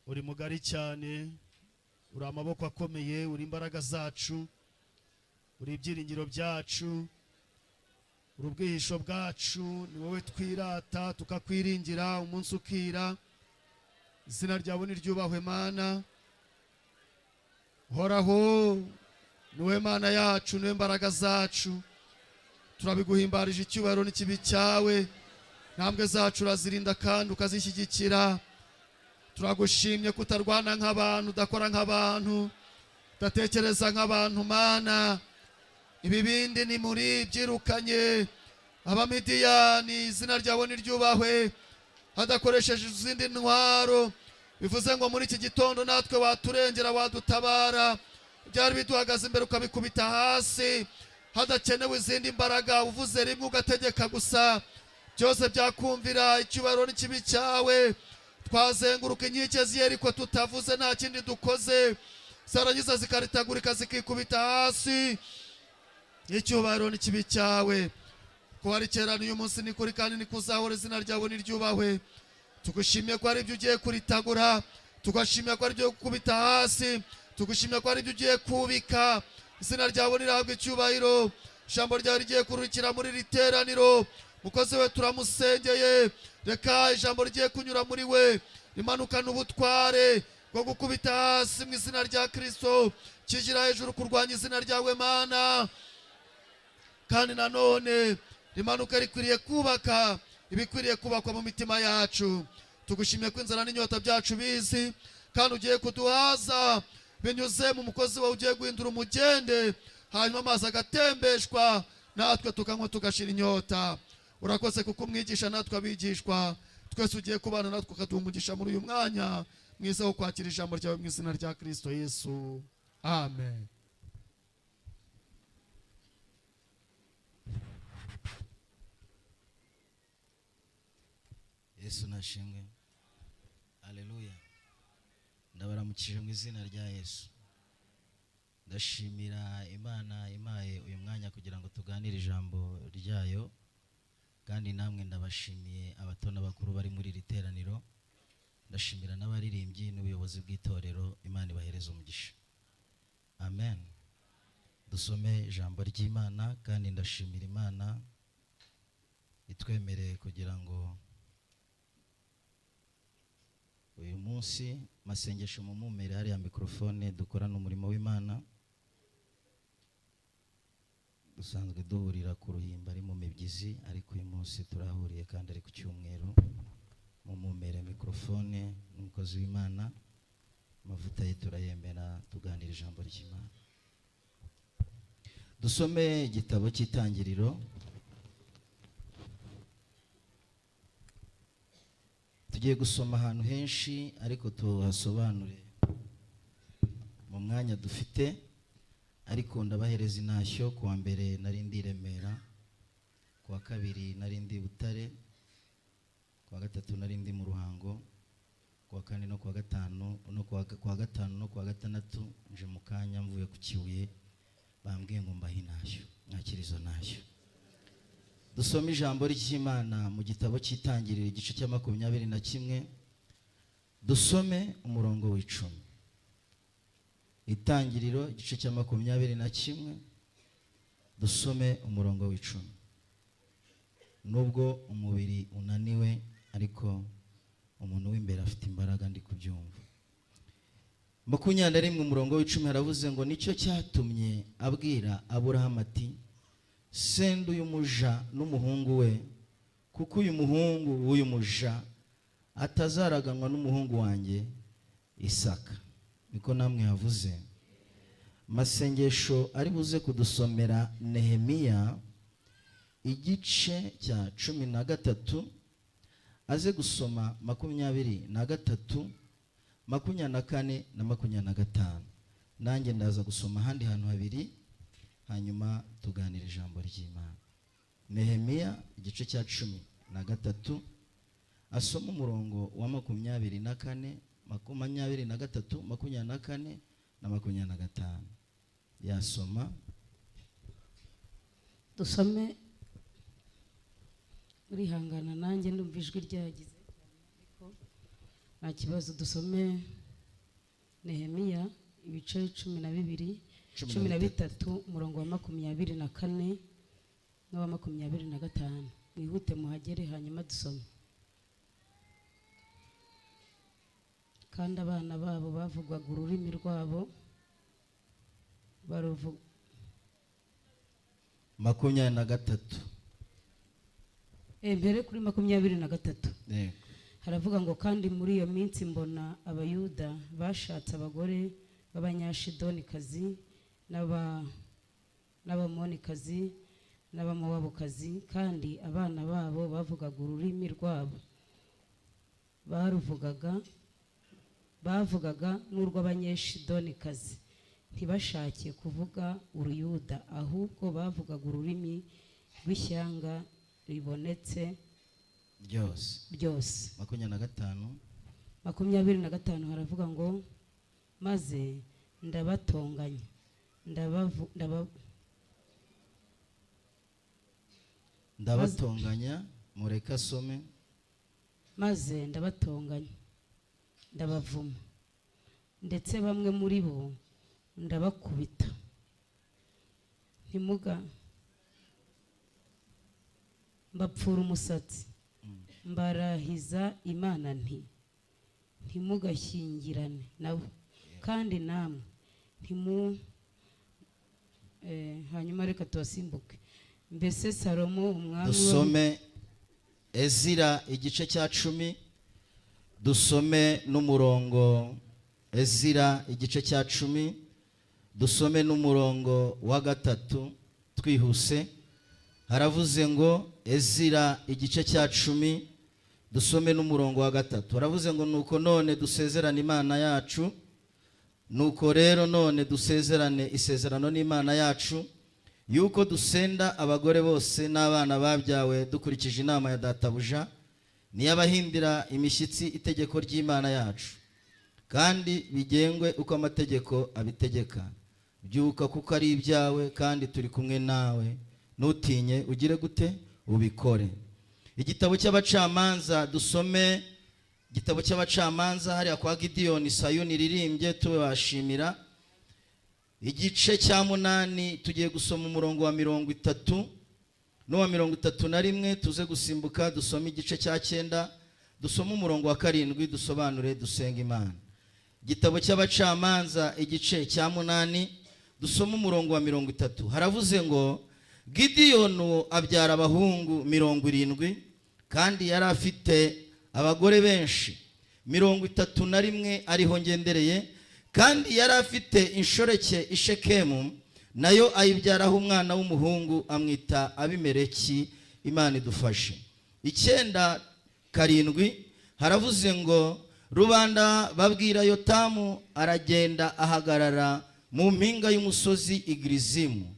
uri mugari cyane, uri amaboko akomeye, uri imbaraga zacu, uri ibyiringiro byacu, uri ubwihisho bwacu, ni wowe twirata tukakwiringira umunsi ukira. Izina ryawe niryubahwe Mana, horaho, niwe Mana yacu, niwe mbaraga zacu, turabiguhimbarije icyubahiro n'ikibi cyawe. Ntambwe zacu urazirinda kandi ukazishyigikira. Turagushimye kutarwana nk'abantu, udakora nk'abantu, udatekereza nk'abantu Mana. Ibibindi ni muri byirukanye Abamidiyani, izina ryawe niryubahwe, hadakoresheje izindi ntwaro. Bivuze ngo muri iki gitondo natwe waturengera, wadutabara. Byari biduhagaze imbere ukabikubita hasi, hadakenewe izindi mbaraga. Uvuze rimwe ugategeka gusa, byose byakumvira. Icyubahiro n'ikibi cyawe. Twazenguruka inkike z'Yeriko tutavuze, nta kindi dukoze, zarangiza zikaritagurika zikikubita hasi. Icyubahiro n'ikibi cyawe. Ko wari kera n'uyu munsi ni kuri kandi ni kuzahora, izina ryawe niryubahwe. Tugushimiye ko ari ibyo ugiye kuritagura, tugashimiye ko ari ibyo gukubita hasi, tugushimiye ko ari ibyo ugiye kubika. Izina ryawe nirahabwa icyubahiro. Ijambo ryawe rigiye kurukira muri iri teraniro. Mukozi we turamusengeye, reka ijambo rigiye kunyura muri we rimanukana ubutware bwo gukubita hasi mu izina rya Kristo, kigira hejuru kurwanya izina ryawe Mana. Kandi nanone rimanuka rikwiriye kubaka ibikwiriye kubakwa mu mitima yacu. Tugushimiye ko inzara n'inyota byacu bizi, kandi ugiye kuduhaza binyuze mu mukozi wawe ugiye guhindura umugende, hanyuma amazi agatembeshwa, natwe tukanywa tugashira inyota. Urakoze kuko umwigisha natwe abigishwa, twese ugiye kubana natwe ukaduha umugisha muri uyu mwanya mwiza wo kwakira ijambo ryawe mu izina rya Kristo Yesu, amen. Yesu nashimwe, haleluya. Ndabaramukije mu izina rya Yesu. Ndashimira Imana impaye uyu mwanya kugira ngo tuganire ijambo ryayo, kandi namwe ndabashimiye abato n'abakuru bari muri iri teraniro. Ndashimira n'abaririmbyi n'ubuyobozi bw'itorero. Imana ibahereze umugisha, amen. Dusome ijambo ry'Imana, kandi ndashimira Imana itwemereye kugira ngo uyu munsi masengesho mu mumere hariya mikrofone dukorana umurimo w'Imana. Dusanzwe duhurira ku ruhimba ari mu mibyizi, ariko uyu munsi turahuriye kandi ari ku cyumweru mu mumere mikrofone n'umukozi w'Imana. Amavuta ye turayemera, tuganira ijambo ry'Imana. Dusome igitabo cy'Itangiriro. Tugiye gusoma ahantu henshi, ariko tuhasobanure mu mwanya dufite. Ariko ndabahereza intashyo. Kuwa mbere nari ndi Remera, kuwa kabiri nari ndi Butare, kuwa gatatu nari ndi mu Ruhango, kuwa kane no kuwa gatanu no kuwa gatandatu nje mu kanya mvuye ku Kibuye. Bambwiye ngo mbahe intashyo, mwakira izo ntashyo. Dusome ijambo ry'Imana mu gitabo cy'Itangiriro igice cya 21. Dusome umurongo w'10. Itangiriro igice cya 21, dusome umurongo w'10. Nubwo umubiri unaniwe, ariko umuntu w'imbere afite imbaraga, ndi kubyumva. 21 umurongo w'10 haravuze ngo nicyo cyatumye abwira Aburahamu ati, senda uyu muja n'umuhungu we, kuko uyu muhungu w'uyu muja atazaraganwa n'umuhungu wanjye Isaka. Niko namwe yavuze. Masengesho ari buze kudusomera Nehemiya igice cya 13, aze gusoma 23, 24 na 25. Nanjye ndaza gusoma ahandi hantu habiri, hanyuma tuganira ijambo ry'Imana. Nehemiya igice cya 13, asoma umurongo wa 24, 23, 24 na 25. Yasoma. Dusome. Urihangana nanjye ndumva ijwi ryagize, ariko nta kibazo. Dusome Nehemiya ibice 12 13 umurongo wa 24 n'uwa 25. Mwihute muhagere hanyuma dusome. Kandi abana babo bavugwaga ururimi rwabo baruvuga 23. Mbere kuri 23 Yego. haravuga ngo kandi muri iyo minsi mbona abayuda bashatse abagore b'abanyashidonikazi n'abamonikazi n'abamowabukazi, kandi abana babo bavugaga ururimi rwabo bavugaga n'urw'abanyeshidonikazi, ntibashake kuvuga uruyuda, ahubwo bavugaga ururimi rw'ishyanga ribonetse ryose. 25 haravuga ngo maze ndabatonganya mureka some. maze ndabatonganya ndabavuma, ndetse bamwe muri bo ndabakubita. Mbapfura umusatsi, mbarahiza Imana nti ntimugashyingirane nabo, kandi namwe hanyuma reka tubasimbuke. Mbese Salomo umwami dusome Ezira igice cya 10, dusome n'umurongo Ezira igice cya 10, dusome n'umurongo wa 3 twihuse. Haravuze ngo Ezira igice cya 10 dusome n'umurongo wa 3. Haravuze ngo nuko none dusezerane Imana yacu, nuko rero none dusezerane isezerano n'Imana yacu, yuko dusenda abagore bose n'abana babyawe dukurikije inama ya databuja, niyabahindira imishyitsi itegeko ry'Imana yacu, kandi bigengwe uko amategeko abitegeka. Byuka kuko ari ibyawe, kandi turi kumwe nawe, nutinye ugire gute ubikore. Igitabo cy'abacamanza, dusome igitabo cy'abacamanza hariya kwa Gideyoni Sayuni ririmbye tubashimira, igice cya 8 tugiye gusoma umurongo wa 30 n'uwa 31. Tuze gusimbuka dusome igice cya 9, dusome umurongo wa 7, dusobanure dusenga Imana. Igitabo cy'abacamanza igice cya 8 dusome umurongo wa 30. Haravuze ngo Gideyoni abyara abahungu 70, kandi yari afite abagore benshi 31 ariho ngendereye, kandi yari afite inshoreke ishekemu, nayo ayibyaraho umwana w'umuhungu amwita Abimeleki. Imana idufashe. 9:7 haravuze ngo rubanda babwira Yotamu, aragenda ahagarara mu mpinga y'umusozi Igirizimu,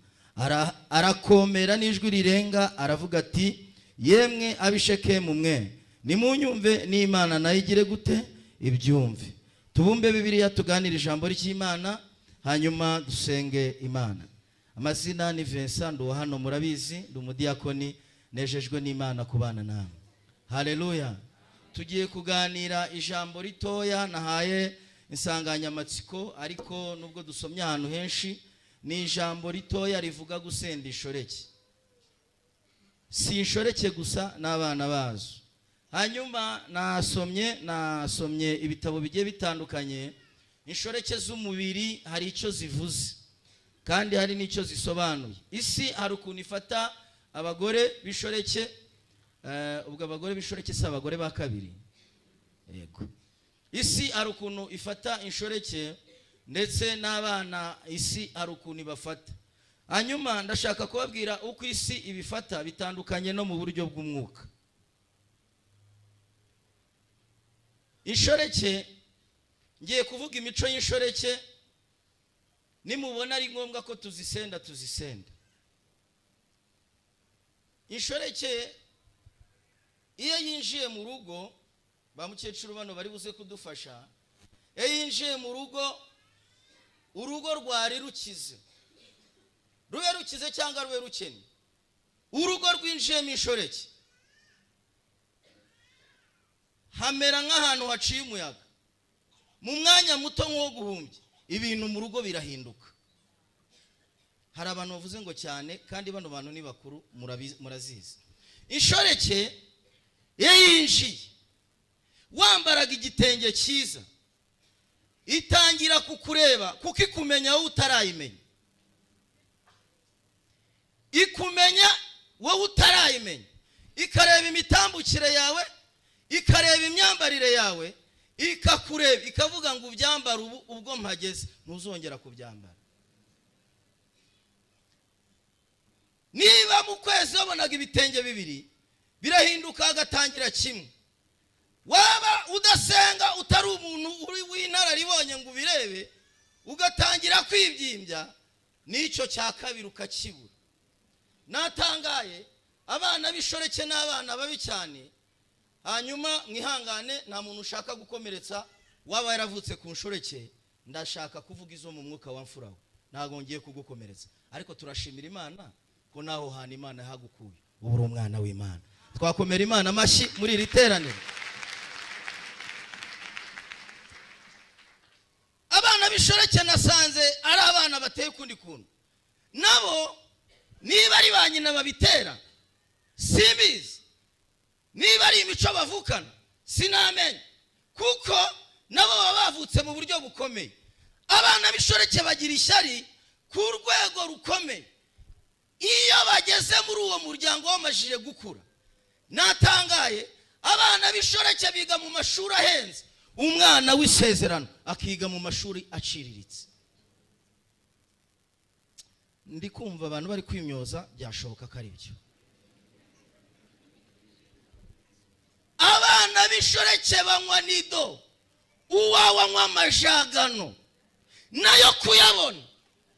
arakomera n'ijwi rirenga, aravuga ati yemwe abishekemu mwe, nimunyumve n'Imana nayo igire gute ibyumve. Tubumbe Bibiliya tuganira ijambo ry'Imana, hanyuma dusenge Imana. Amazina ni Vincent, ndo hano murabizi, ndi umudiyakoni, nejejwe n'Imana kubana nawe. Haleluya. Tugiye kuganira ijambo ritoya, nahaye insanganyamatsiko, ariko nubwo dusomye ahantu henshi, ni ijambo ritoya rivuga gusenda inshoreke. Si inshoreke gusa n'abana bazo. Hanyuma nasomye ibitabo bigiye bitandukanye. Inshoreke z'umubiri hari icyo zivuze, kandi hari n'icyo zisobanuye. Isi hari ukuntu ifata abagore b'inshoreke, ubwo abagore b'inshoreke si abagore ba kabiri. Yego. Isi hari ukuntu ifata inshoreke, ndetse n'abana isi hari ukuntu ibafata. Hanyuma ndashaka kubabwira uko isi ibifata bitandukanye no mu buryo bw'umwuka. Inshoreke, ngiye kuvuga imico y'inshoreke, nimubona ari ngombwa ko tuzisenda. Inshoreke iyo yinjiye mu rugo, ba mukecuru bano bari buze kudufasha, iyo yinjiye mu rugo, urugo rwari rukize, rube rukize cyangwa rube rukennye, urugo rwinjiyemo inshoreke, hamera nk'ahantu haciye umuyaga. Mu mwanya muto nk'uwo guhumbya ibintu mu rugo birahinduka. Hari abantu bavuze ngo cyane, kandi bano bantu ni bakuru murazizi. Inshoreke yinjiye wambaraga igitenge cyiza, itangira kukureba kuko ikumenya wowe utarayimenya. Ikumenya wowe utarayimenya, ikareba imitambukire yawe, ikareba imyambarire yawe, ikakureba ikavuga ngo ubyambara ubu, ubwo mpageze ntuzongera kubyambara. Niba mu kwezi wabonaga ibitenge bibiri birahinduka agatangira kimwe, waba udasenga utari umuntu uri w'inararibonye ngo ubirebe, ugatangira kwibyimbya, n'icyo cya kabiri ukakibura. Natangaye abana b'inshoreke n'abana babi cyane. Hanyuma mwihangane, nta muntu ushaka gukomeretsa waba yaravutse ku nshoreke, ndashaka kuvuga izo mu mwuka wa mfurawe, ntago ngiye kugukomeretsa, ariko turashimira Imana ko naho hana Imana yahagukuye ubura umwana w'Imana. Twakomera Imana amashyi muri iri teraniro. Abana b'inshoreke nasanze ari abana bateye ukundi kuntu. Nabo niba ari ba nyina babitera simbizi, niba ari imico bavukana sinamenye, kuko nabo baba bavutse mu buryo bukomeye. Abana b'inshoreke bagira ishyari ku rwego rukomeye iyo bageze muri uwo muryango wamajije gukura. Natangaye abana b'inshoreke biga mu mashuri ahenze, umwana w'isezerano akiga mu mashuri aciriritse. Ndi kumva abantu bari kwimyoza, byashoboka ko ari byo. Abana b'inshoreke banywa nido, uwawe anywa amajagano, nayo kuyabona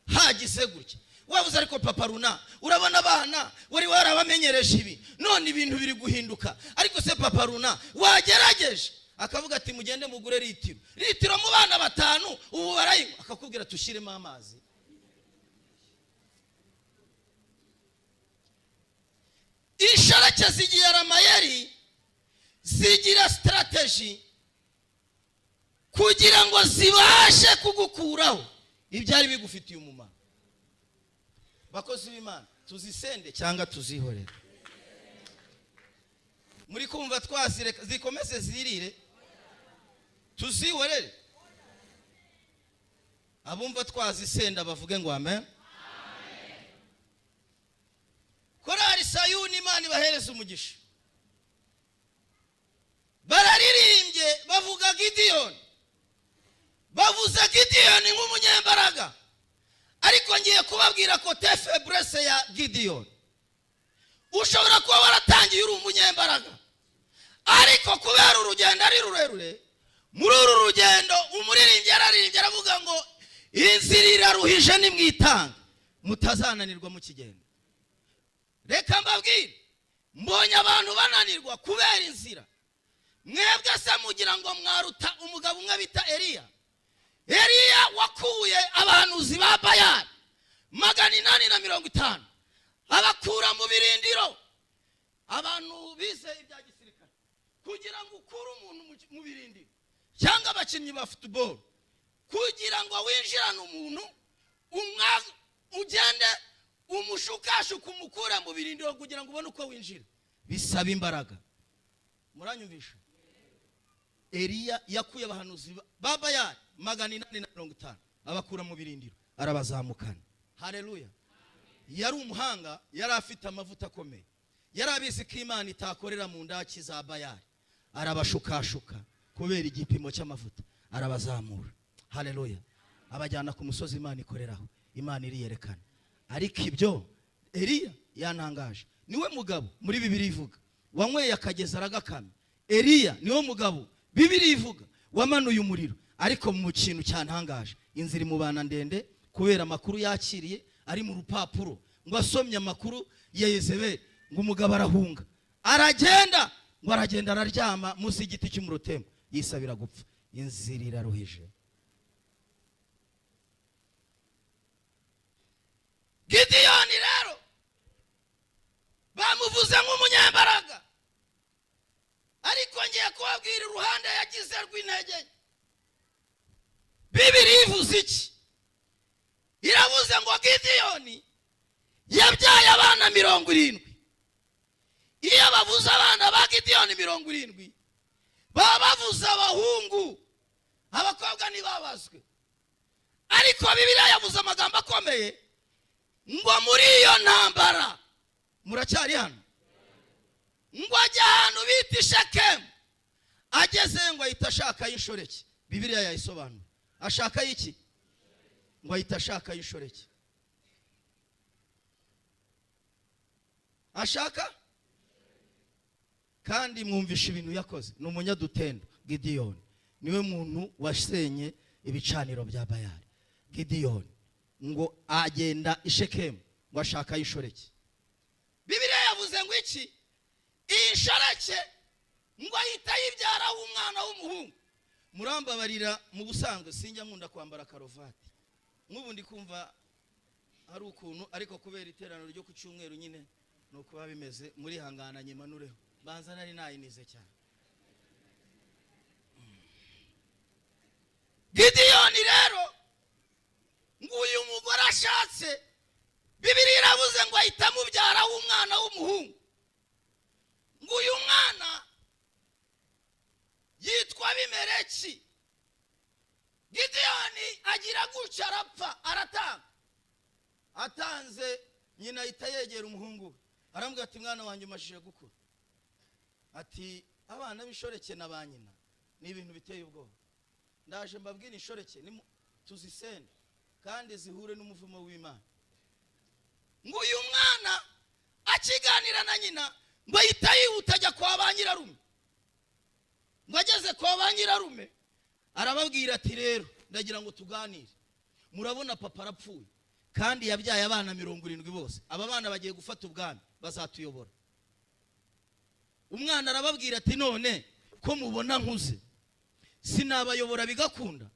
hagize gutya. Wavuze ariko papa Runa, urabona abana wari warabamenyereje ibi, none ibintu biri guhinduka, ariko se papa Runa wagerageje? Akavuga ati mugende mugure litiro mu bana batanu, ubu barayinywa. Akakubwira tushiremo amazi. Inshoreke zigira amayeri, zigira strategy kugira ngo zibashe kugukuraho ibyari bigufitiye umumaro. Bakozi b'Imana, tuzisende cyangwa tuzihorere? Muri kumva twazireka zikomeze zirire, tuzihorere? Abumva twazisenda bavuge ngo amen. Korali Sayuni Imana ibahereza umugisha. Bararirimbye bavuga Gideyoni, bavuze Gideyoni nk'umunyembaraga, ariko ngiye kubabwira ko faiblesse ya Gideyoni. Ushobora kuba waratangiye uri umunyembaraga, ariko kubera urugendo ari rurerure, muri uru rugendo umuririmbyi yararirimbye aravuga ngo inzira iraruhije nimwitanga mutazananirwa mu kigendo. Reka mbabwire, mbonye abantu bananirwa kubera inzira. Mwebwe se mugira ngo mwaruta umugabo umwe bita Eliya? Eliya wakuye abahanuzi ba Bayali 850 abakura mu birindiro. Abantu bize ibya gisirikare, kugira ngo ukure umuntu mu birindiro, cyangwa abakinnyi ba football, kugira ngo winjirane umuntu ugende umushukashuka umukura mu birindiro kugira ngo ubone uko winjira, bisaba imbaraga. Muranyumvisha? Eliya yakuye abahanuzi ba Bayali 850 abakura mu birindiro, arabazamukana. Haleluya. Yari umuhanga, yari afite amavuta akomeye, yari abizi ko Imana itakorera mu ndaki za Bayali. Arabashukashuka kubera igipimo cy'amavuta, arabazamura. Haleluya. Abajyana ku musozi Imana ikoreraho, Imana iriyerekana. Ariko ibyo Eliya yantangaje. Niwe mugabo muri Bibiliya ivuga wanyweye akageza aragakama. Eliya niwe mugabo Bibiliya ivuga wamanuye umuriro. Ariko mu kintu cyantangaje, inzira imubana ndende kubera amakuru yakiriye ari mu rupapuro, ngo asomye amakuru ya Yezebeli, ngo umugabo arahunga, aragenda, ngo aragenda araryama munsi y'igiti cy'umurotemu, yisabira gupfa. Inzira iraruhije. Gideyoni rero bamuvuze nk'umunyembaraga, ariko ngiye kubabwira rw'intege. Bibiliya ivuze iki? Iravuze ngo Gideyoni yabyaye abana 70. Iyo bavuze abana ba Gideyoni 70 baba bavuze abahungu, abakobwa ntibabazwe. Ariko Bibiliya yavuze amagambo akomeye ngo muri iyo ntambara, muracyari hano, ngo ajya ahantu bita Shekemu. Ageze ngo ahita ashaka y'inshoreke. Bibiliya yayisobanura. Ashaka y'iki? Ngo ahita ashaka y'inshoreke. Ashaka kandi mwumvisha ibintu yakoze. Ni umunyadutendo. Gideyoni niwe muntu wasenye ibicaniro bya Bayali. Gideyoni ngo agenda i Shekemu ngo ashaka y'inshoreke. Bibiliya yavuze ngo iki? Inshoreke ngo ahita yibyara umwana w'umuhungu. Murambabarira mu busanzwe sinjya nkunda kwambara karuvati. Nk'ubu ndi kumva ari ukuntu, ariko kubera iteraniro ryo ku cyumweru nyine nuko biba bimeze. Muri hangana nyimanureho, banza nari nayinize cyane. Gideyoni rero ngo uyu mugore ashatse, Bibiliya iravuze ngo ahita mubyara umwana w'umuhungu. Ngo uyu mwana yitwa Abimeleki. Gideyoni agira gutya arapfa, aratanga. Atanze, nyina ahita yegera umuhungu, arambwira ati mwana wanjye umashije gukura. Ati abana b'inshoreke na ba nyina ni ibintu biteye ubwoba. Ndaje mbabwira inshoreke tuzisende kandi zihure n'umuvumo w'Imana. Ngo uyu mwana akiganira na nyina ngo ahita yihuta ajya kwa ba nyirarume. Ngo ageze kwa ba nyirarume arababwira ati rero ndagira ngo tuganire. Murabona papa arapfuye kandi yabyaye abana 70 bose. Aba bana bagiye gufata ubwami, bazatuyobora. Umwana arababwira ati none ko mubona nkuze sinabayobora bigakunda.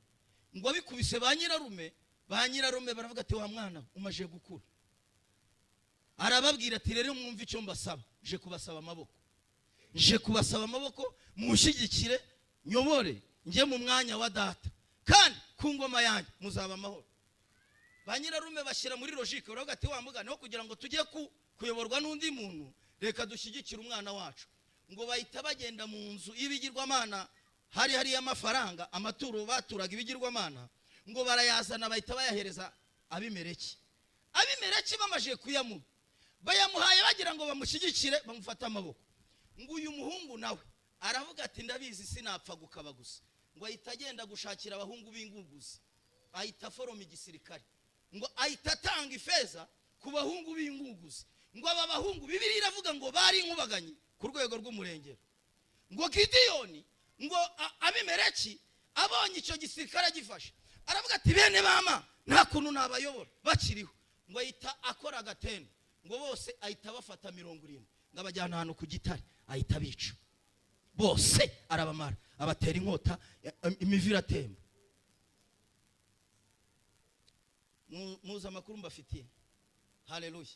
Ngo abikubise ba nyirarume baravuga ati wa mwana umaje gukura. Arababwira ati rero mwumve icyo mbasaba, je kubasaba amaboko. Je kubasaba amaboko mushigikire nyobore nje mu mwanya wa data kandi ku ngoma yanjye muzaba amahoro. Ba nyirarume bashyira muri logique, baravuga ati wa mugane ho kugira ngo tujye kuyoborwa n'undi muntu, reka dushyigikire umwana wacu. Ngo bahita bagenda mu nzu y'ibigirwamana, hari amafaranga, amaturo baturaga ibigirwamana, ngo barayazana bahita bayahereza Abimeleki. Abimeleki bamaje kuyamuha, bayamuhaye bagira ngo bamushyigikire, bamufata amaboko. Ngo uyu muhungu nawe aravuga ati ndabizi sinapfa gukaba gusa. Ngo ahita agenda gushakira abahungu b'inguguzi, ahita foroma igisirikare. Ngo ahita atanga ifeza ku bahungu b'inguguzi. Ngo aba bahungu Bibiliya iravuga ngo bari inkubaganye ku rwego rw'umurengero. Ngo Gideyoni, ngo Abimeleki abonye icyo gisirikare gifashe, aravuga ati bene mama nta kuntu nabayobora bakiriho. Ngo ahita akora agatendo, ngo bose ahita bafata 70, ngo abajyana ahantu ku gitare, ahita bica bose, arabamara abatera inkota, imivira atemba. Muza amakuru mbafitiye. Haleluya.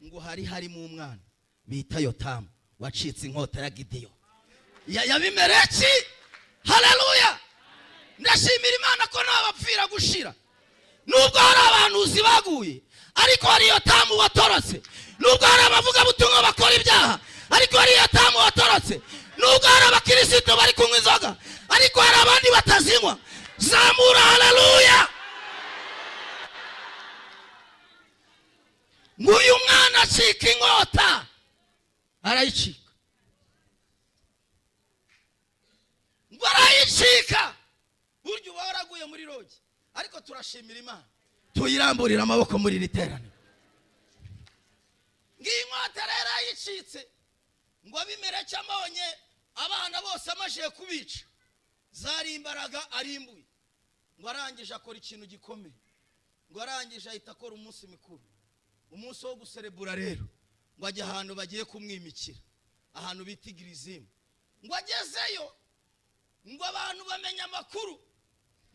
Ngo hari mu umwana bita Yotamu wacitse inkota ya Gideyoni ya Abimeleki. Haleluya. Ndashimira Imana ko nabapfira gushira. Nubwo hari abantu baguye, ariko hari Yotamu watorotse. Nubwo hari abavuga butumwa bakora ibyaha, ariko hari Yotamu watorotse. Nubwo hari abakristo bari kunywa inzoga, ariko hari abandi batazinywa. Zamura haleluya. Nguyu mwana acika inkota, arayicika. Ngo arayicika, buryo waraguye muri rogi. Ariko turashimira Imana, tuyiramburira amaboko muri literane. Ngiyi inkota rero ayicitse. Ngo Abimeleki amabonye abana bose amaje kubica, zari imbaraga arimbuye. Ngo arangije akora ikintu gikomeye. Ngo arangije ahita akora umunsi mikuru, umunsi wo guserebura rero. Ngo ajya ahantu bagiye kumwimikira, ahantu bita Girizimu. Ngo agezeyo, ngo abantu bamenya amakuru.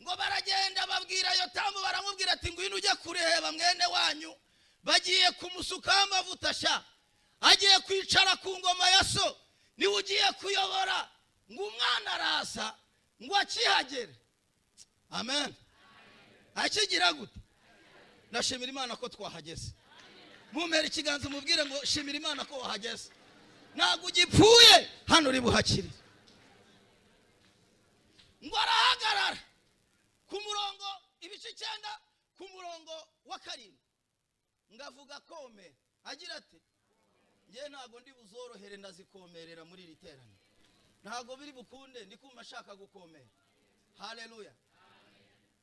Ngo baragenda babwira Yotamu, baramubwira ati ngwino ujye kureba mwene wanyu bagiye kumusukaho amavuta sha, agiye kwicara ku ngoma ya so, niwe ugiye kuyobora. Ngo umwana arasa, ngo akihagere. Amen. Akigira gute? Ndashimira Imana ko twahageze. Mumera ikiganza mubwire ngo shimira Imana ko wahageze. Ntabwo ugipfuye hano uri buhakire. Ngo arahagarara ku murongo ibice 9 ku murongo wa 7 ngavuga kome agira ati ngiye ntago ndi buzorohere ndazikomerera muri iri terano. Ntago biri bukunde ndi kuma shaka gukomera. Haleluya.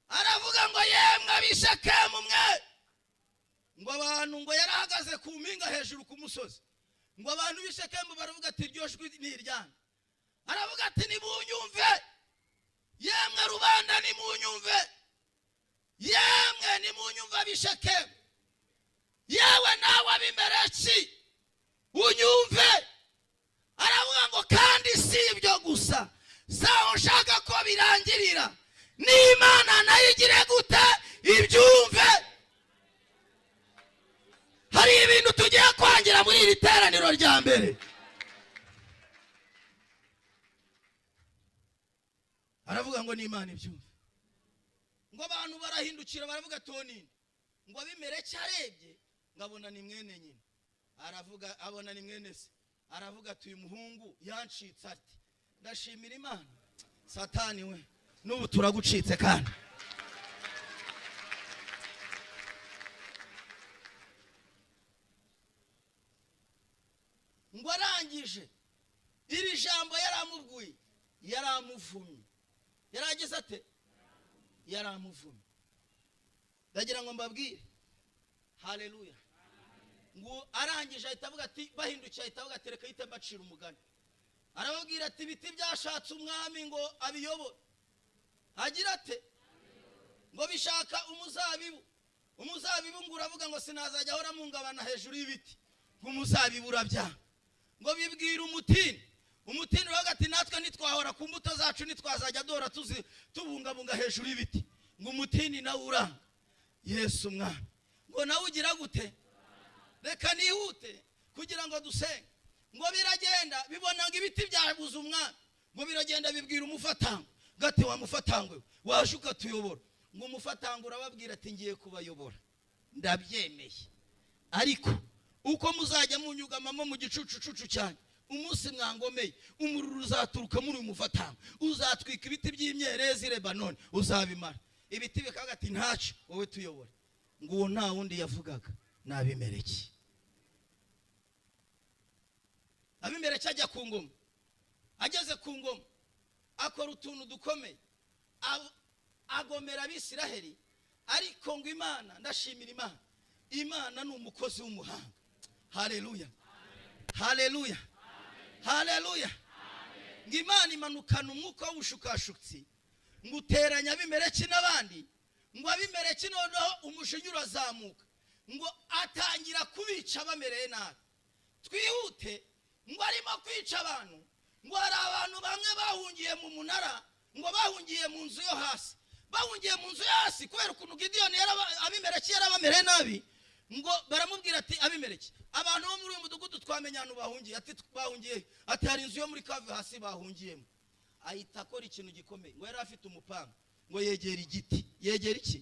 Aravuga ngo yemwe abishakemu mwe, ngo abantu ngo yarahagaze ku mpinga hejuru ku musozi, ngo abantu bishakemu baravuga ati iryo jwi ni iryande. Aravuga ati nimunyumve yemwe rubanda, nimunyumve yemwe, nimunyumve abishakemu, yewe nawe Abimeleki unyumve. Aravuga ngo kandi si ibyo gusa, saho nshaka ko birangirira n'Imana nayo igire gute ibyumve. Hari ibintu tugiye kwangira muri iri teraniro rya mbere. Aravuga ngo n'Imana ibyumve. Ngo abantu barahindukira baravuga tonini, ngo Abimeleki arebye ngabona ni mwene nyina. Aravuga abona ni mwene se. Aravuga ati uyu muhungu yancitse ati ndashimira Imana. Satani we n'ubu turagucitse kandi. Ngo arangije iri jambo yaramubwiye, yaramuvumye. Yaragize ate? Yaramuvumye. Ndagira ngo mbabwire. Haleluya. Ngo arangije ahita avuga ati bahindukiye, ahita avuga ati reka yite mbacira umugani. Arababwira ati ibiti byashatse umwami ngo abiyobore. Agira ate? Ngo bishaka umuzabibu. Umuzabibu ngo uravuga ngo sinazajya ahora mungabana hejuru y'ibiti. Ngo umuzabibu urabyanga. Ngo bibwira umutini. Umutini uravuga ati natwe nitwahora ku mbuto zacu nitwazajya dora tubungabunga hejuru y'ibiti. Ngo umutini nawe uranga. Yesu mwami. Ngo nawe ugira gute? Reka nihute kugira ngo dusenge. Ngo biragenda bibona ngo ibiti byabuze umwami. Ngo biragenda bibwira umufatango. Gati wa mufatangwe washuka tuyobora. Ngo umufatango urababwira ati ngiye kubayobora. Ndabyemeye. Ariko uko muzajya munyugamamo mu gicucucucu cyane, umunsi mwangomeye umururu uzaturuka muri umufatango, uzatwika ibiti by'imyerezi Lebanon, uzabimara. Ibiti bikaga ati ntacu wowe tuyobora. Ngo uwo nta wundi yavugaga ni Abimeleki. Abimeleki ajya ku ngoma. Ageze ku ngoma akora utuntu dukomeye, agomera Abisiraheli. Ariko ngo Imana, ndashimira Imana, Imana ni umukozi w'umuhanga. Haleluya. Haleluya. Haleluya. Ngo Imana imanukana umwuka w'ubushukashutsi ngo uteranya Abimeleki n'abandi. Ngo Abimeleki noneho umushinyuro urazamuka, ngo atangira kubica bamereye nabi. Twihute. Ngo arimo kwica abantu. Ngo hari abantu bamwe bahungiye mu munara, ngo bahungiye mu nzu yo hasi. Bahungiye mu nzu yo hasi kubera ukuntu Gideon Abimeleki yarabamereye nabi. Ngo baramubwira ati Abimeleki, abantu bo muri uyu mudugudu twamenya ahantu bahungiye. Ati bahungiye, ati hari inzu yo muri kave hasi bahungiyemo. Ahita akora ikintu gikomeye. Ngo yari afite umupanga, ngo yegera igiti. Yegera iki?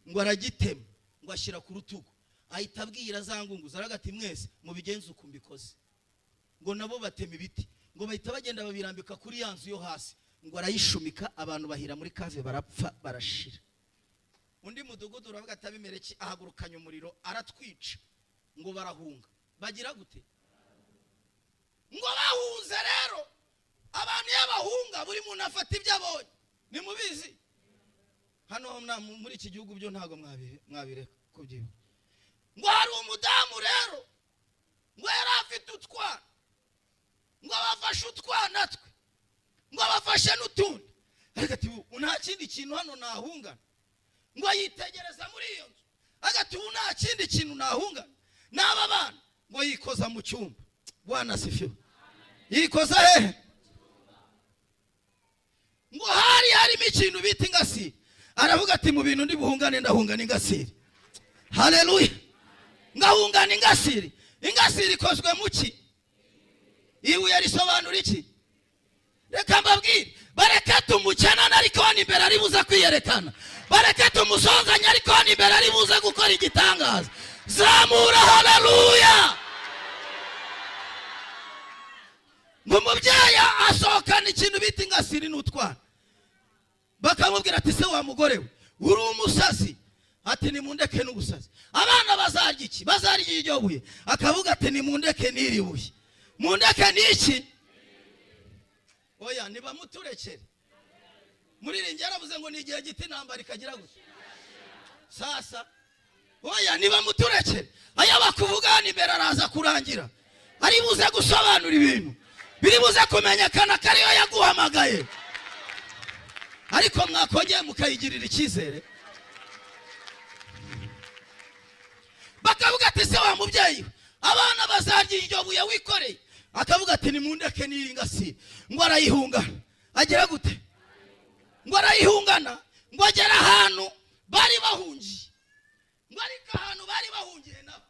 Ngo aragitema, ngo ashyira ku rutugu. Ahita abwira za ngunguzi aragati mwese mubigenze uko mbikoze. Ngo nabo batema ibiti. Ngo bahita bagenda babirambika kuri ya nzu yo hasi. Ngo arayishumika, abantu bahira muri kave barapfa barashira. Undi mudugudu uravuga ati Abimeleki ahagurukanye umuriro aratwica. Ngo barahunga. Bagira gute? Ngo bahunze rero. Abantu y'abahunga buri muntu afata ibyo abonye. Ni mubizi? Hano muri iki gihugu byo ntago mwabireka kubyiba. Ngo hari umudamu rero, ngo yari afite utwana. Ngo abafashe utwana twe. Ngo abafashe n'utundi. Ariko ati nta kindi kintu hano nahungana. Ngo yitegereza muri iyo nzu. Agati nta kindi kintu nahungana. N'aba bana ngo yikoza mu cyumba. Bwana sifiwe. Yikoza hehe? Ngo harimo ikintu bita ingasiri. Aravuga ati mu bintu ndi buhungane ndahungana ingasiri. Haleluya. Ngahungana ingasiri. Ingasiri ikozwe mu ki? Ibuye risobanura iki? Reka mbabwire, bareke tumukenana ariko hano imbere ari buze kwiyerekana, bareke tumusonzanye ariko hano imbere ari buze gukora igitangaza. Zamura haleluya. Ngo umubyeyi asohokana ikintu bita ingasiri n'utwana, bakamubwira ati se wa mugore we uri umusazi, ati nimundeke n'ubusazi. Abana bazarya iki? Bazarya iryo buye. Akavuga ati nimundeke n'iri buye. Mundeke n'iki? Oya nibamuturekere. Muririmbyi yaravuze ngo ni igihe giti intambara ikagira gusa. Sasa oya nibamuturekere. Aya bakuvuga hano imbere araza kurangira, ari buze gusobanura ibintu biri buze kumenyekana ko ariyo yaguhamagaye, ariko mwakongeye mukayigirira icyizere. Bakavuga ati se wa mubyeyi abana bazarya iryo buye wikoreye. Akavuga ati nimundeke n'iringasire. Ngo arayihungana. Agera gute? Ngo arayihungana, ngo agera ahantu bari bahungiye. Ngo ariko ahantu bari bahungiye nabo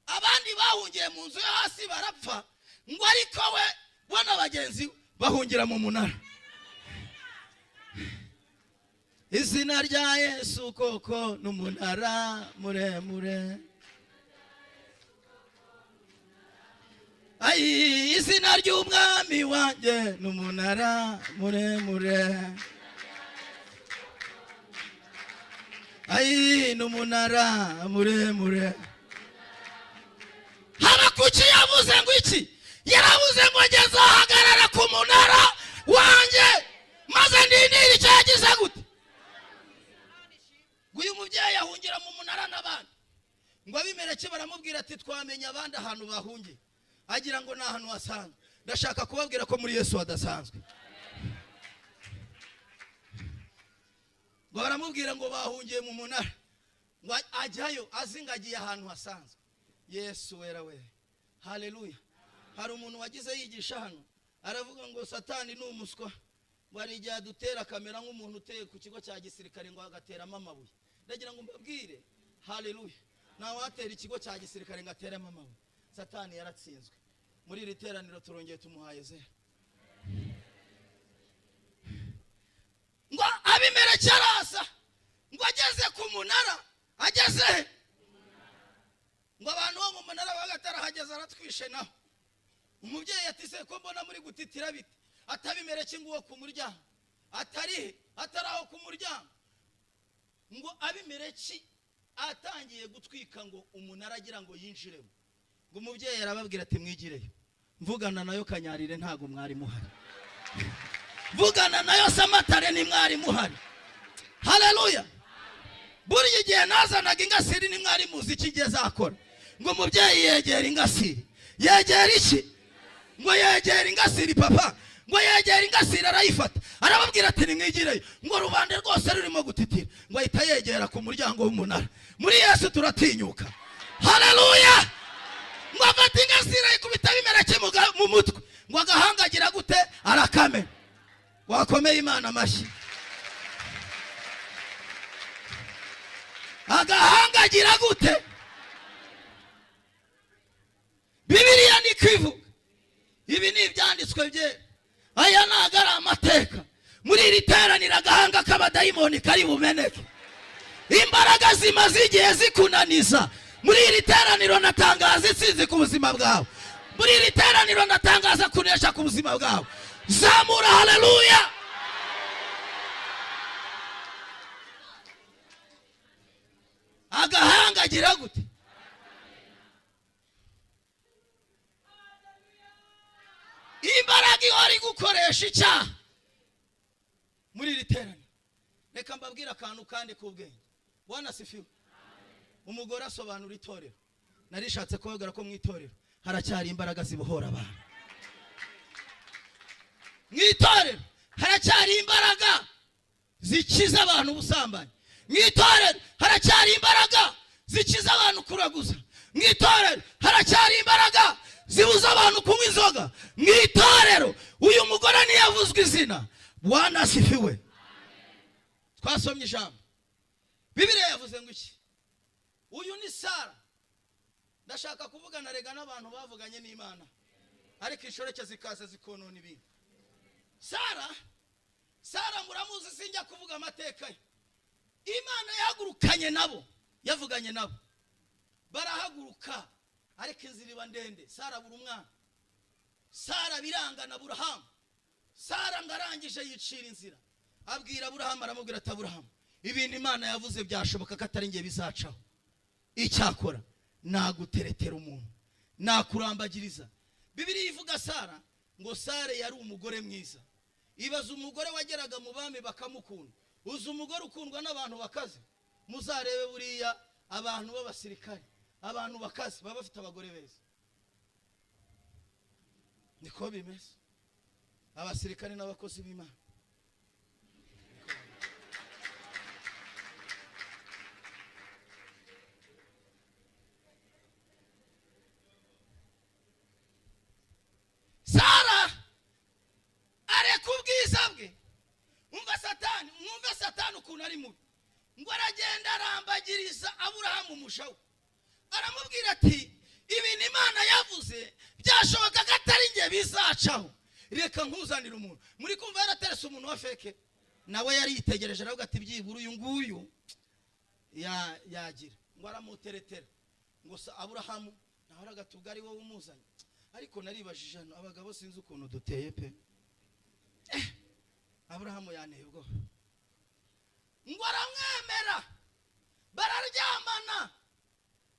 abandi bahungiye mu nzu yo hasi barapfa. Ngo ariko we bona bagenzi bahungira mu munara. Izina rya Yesu koko n'umunara muremure. Ai izina ry'umwami wanjye n'umunara muremure. Ai n'umunara muremure. Habakuki yavuze ngo iki? Yaravuze ngo ngeze ahagarara ku munara wanjye maze ndinira icyo yagize gute. Uyu mubyeyi ahungira mu munara n'abandi. Ngo abimeleki baramubwira ati twamenya abandi ahantu bahungiye. Agira ngo na ahantu hasanzwe. Ndashaka kubabwira ko muri Yesu hadasanzwe. Ngo baramubwira ngo bahungiye mu munara. Ngo ajyayo azingagiye ahantu hasanzwe. Yesu wera we. Haleluya. Hari umuntu wagize yigisha hano aravuga ngo Satani ni umuswa. Ngo ari igihe dutera kamera nk'umuntu uteye ku kigo cya gisirikare ngo agateramo amabuye. Ndagira ngo mbabwire haleluya. Nawe atera ikigo cya gisirikare ngo ateremo amabuye. Satani yaratsinzwe. Muri iri teraniro turongeye tumuhaye zero. Ngo Abimeleki arasa. Ngo ageze ku munara. Ageze. Ngo abantu bo mu munara bagatarahageze aratwishe naho. Umubyeyi ati se ko mbona muri gutitira bite? Atabimeleki ngo ku muryango. Ataraho ku muryango. Ngo Abimeleki atangiye gutwika ngo umunara agira ngo yinjiremo. Ngo umubyeyi arababwira ati mwigireyo. Mvugana nayo Kanyarire ntago mwari muhari. Mvugana nayo Samatare ni mwari muhari. Haleluya. Buri igihe nazanaga ingasiri ni mwari muzi ikigeze akora. Ngo umubyeyi yegera ingasiri. Yegera iki? Ngo yegera ingasiri papa. Ngo yegera ingasiri arayifata. Arababwira ati nimwigireyo. Ngo rubande rwose rurimo gutitira. Ngo ahita yegera ku muryango w'umunara. Muri Yesu turatinyuka. Haleluya. Ngo afata ingasiri ikubita Abimeleki mu mutwe. Ngo agahanga agira gute? Arakamena. Wakomeye Imana amashyi. Agahanga agira gute? Bibiliya ni kwivuga. Ibi ni ibyanditswe bye. Aya nagara amateka. Muri iri teraniro agahanga k'abadayimoni kari bumeneke. Imbaraga zimaze igihe zikunaniza. Muri iri teraniro natangaza itsinzi ku buzima bwawe. Muri iri teraniro natangaza kunesha ku buzima bwawe. Zamura haleluya. Agahanga agira gute? Imbaraga ihora gukoresha icyaha muri iri teraniro. Reka mbabwira akantu kandi k'ubwenge. Bwana sifiwe. Umugore asobanura itorero. Narishatse kubabwira ko mu itorero haracyari imbaraga zibohora abantu. Mu itorero haracyari imbaraga zikiza abantu ubusambanyi. Mu itorero haracyari imbaraga zikiza abantu kuraguza. Mu itorero haracyari imbaraga zibuza abantu kunywa inzoga. Mu itorero uyu mugore ntiyavuzwe izina. Bwana asifiwe. Twasomye ijambo. Bibiliya yavuze ngo iki? Uyu ni Sara. Ndashaka kuvugana rega n'abantu bavuganye n'Imana. Ariko ishoreke zikaza zikonona ibintu. Sara Sara muramuzi sinjya kuvuga amateka ye. Imana yahagurukanye nabo, yavuganye nabo, barahaguruka ariko inzira iba ndende. Sara buri umwana, Sara biranga na Aburahamu. Sara ngarangije yicira inzira, abwira Aburahamu, aramubwira ati Aburahamu, ibintu Imana yavuze byashoboka ko atari ngiye bizacaho. Icyakora naguteretera umuntu, nakurambagiriza. Bibiliya ivuga Sara ngo Sara yari umugore mwiza. Ibaza umugore wageraga mu bami bakamukunda. Uzi umugore ukundwa n'abantu bakaze. Muzarebe buriya abantu b'abasirikare, abantu bakaze baba bafite abagore beza. Niko bimeze abasirikare n'abakozi b'Imana. Sara areka ubwiza bwe. Mwumva Satani ukuntu ari mubi. Ngo aragenda arambagiriza Aburahamu umushawe, aramubwira ati ibintu Imana yavuze byashoboka ko atari ngiye bizacaho. Reka nkuzanira umuntu. Muri kumva yaraterese umuntu wa feke, nawe yari yitegereje aravuga ati byibura uyu nguyu yagira. Ngo aramuteretera. Ngo Aburahamu nawe aragatubwa ari wowe umuzanye. Ariko naribajije hano abagabo sinzi ukuntu duteye pe. Aburahamu yaneye ubwo. Ngo aramwemera, bararyamana.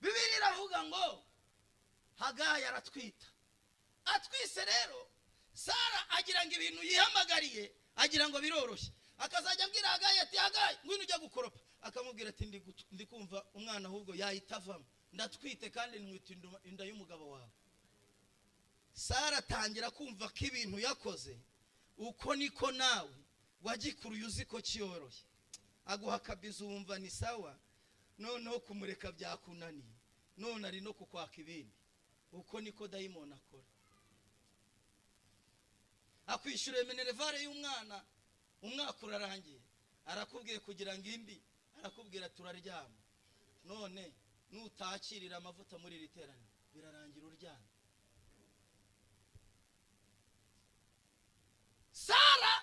Bibiliya iravuga ngo Hagayi aratwita. Atwise rero Sara agira ngo ibintu yihamagariye, agira ngo biroroshye. Akazajya abwira Hagayi ati Hagayi ngwino ujya gukoropa. Akamubwira ati ndi kumva umwana ahubwo yahitavamo, ndatwite kandi ntwite inda y'umugabo wawe. Sara atangira kumva ko ibintu yakoze uko niko nawe wagikuruye uzi ko cyoroshye. Aguha kabizo wumva ni sawa, noneho kumureka byakunaniye, none ari no kukwaka ibindi. Uko niko dayimoni akora. Akwishyura minervare y'umwana, umwaka urarangiye, arakubwiye kugira ngo indi, arakubwira turaryama. None nutakirira amavuta muri iri teraniro birarangira uryama. Sara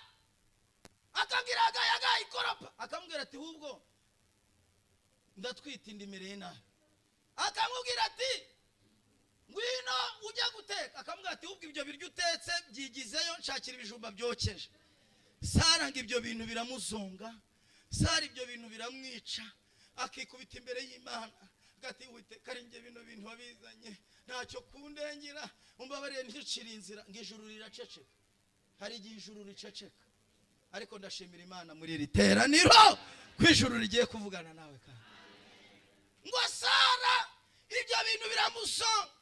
akabwira Hagayi ikoropa, akamubwira ati hubwo ndatwita indimereye nabi. Akamubwira ati ngwino ujya guteka. Akamubwira ati hubwo ibyo biryo utetse byigizeyo, nshakira ibijumba byokeje. Sara ngo ibyo bintu biramuzonga, Sara ibyo bintu biramwica, akikubita imbere y'Imana agati wite karinge bino bintu wabizanye ntacyo kundengera, umbabariye nticira inzira. Ngo ijuru riraceceka. Hari igihe ijuru riceceka, ariko ndashimira Imana muri iri teraniro kwijuru rigiye kuvugana nawe kandi. Ngo Sara ibyo bintu biramusonga,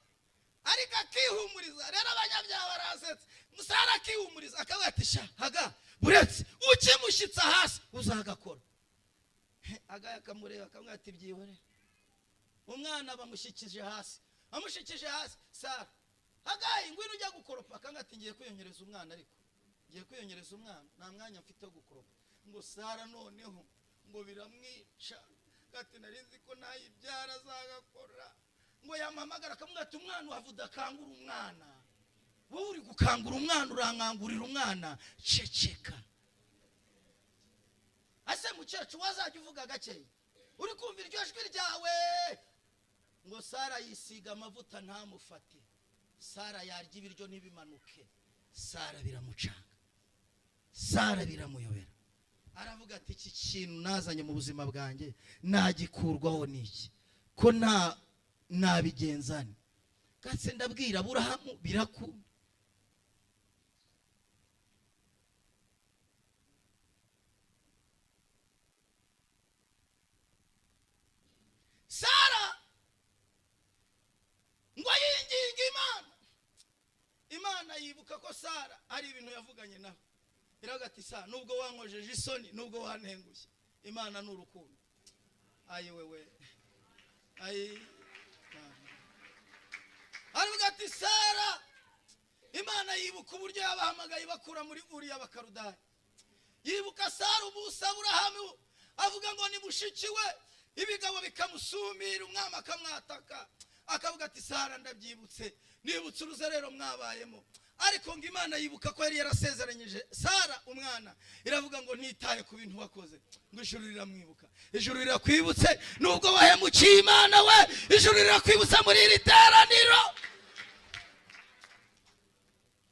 ariko akihumuriza. Rero abanyabyaha barasetse. Sara akihumuriza akavuga ati sha Haga buretse ukimushyitsa hasi uzagakora. Hagayi akamureba akamubwira ati byihore. Umwana bamushyikije hasi, amushikije hasi. Sara Hagayi ngwino ujya gukoropa. Akamubwira ati ngiye kwiyongereza umwana, ariko ngiye kwiyongereza umwana nta mwanya mfite wo gukoropa. Ngo Sara noneho ngo biramwica, gati narinzi ko nayibyara azagakora. Ngo yamuhamagara akamubwira ati umwana wavuda kangura umwana, wowe uri gukangura umwana, urankangurira umwana, ceceka. Ase mukecuru wazajya uvuga gake, uri kumva iryo jwi ryawe. Ngo Sara yisiga amavuta ntamufate, Sara yarya ibiryo ntibimanuke. Sara biramucanga, Sara biramuyobera. Aravuga ati iki kintu nazanye mu buzima bwanjye nagikurwaho niki, ko nabigenzane. Gatse ndabwira Aburahamu birakunda. Sara ngo yinginga Imana yibuka ko Sara ari ibintu yavuganye nawe. Iravuga ati Sara nubwo wankojeje isoni, nubwo wantengushye, Imana n'urukundo. Ayi wewe ayi. Aravuga ati Sara Imana yibuka uburyo yabahamagaye bakura muri Uriya Bakarudayi. Yibuka Sara ubusa Aburahamu avuga ngo ni mushiki we, ibigabo bikamusumira, umwami akamwataka. Akavuga ati Sara ndabyibutse, nibutse uruzerero mwabayemo. ariko ngo Imana yibuka ko yari yarasezeranyije Sara umwana, iravuga ngo ntitaye ku bintu wakoze, ngo ijuru riramwibuka. Ijuru rirakwibutse nubwo wahemukiye Imana we, ijuru rirakwibutsa muri iri teraniro.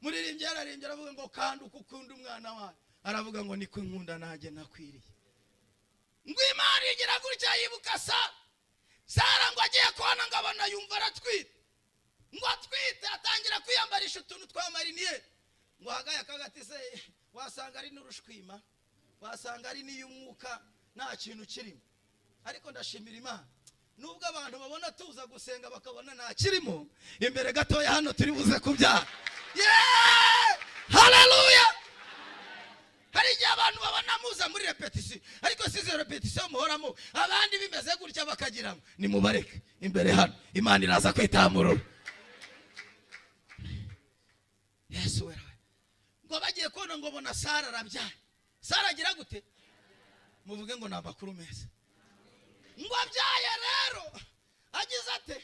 Muririmbyi yararimbye aravuga ngo kandi uko ukunda umwana wawe, aravuga ngo niko nkunda nanjye nakwiriye. Ngo Imana igira gutya yibuka Sara ngo agiye kubona ngo abona yumva aratwite, ngo atwite atangira kwiyambarisha utuntu twa mariniye, ngo hagaye akagati se wasanga ari n'urushwima, wasanga ari n'iy'umwuka, nta kintu kirimo. Ariko ndashimira Imana nubwo abantu babona tuza gusenga bakabona nta kirimo, imbere gatoya hano turi buze kubyara. Haleluya. Hari igihe abantu babona muza muri repetition, ariko size repetition muhoramo, abandi bimeze gutya bakagira ni mubareke imbere hano, Imana iraza kwitamurura. Yesu we, ngo bagiye kubona ngo bona Sara arabyaye. Sara agira gute? Muvuge ngo nta makuru meza. Ngo abyaye rero agize ate?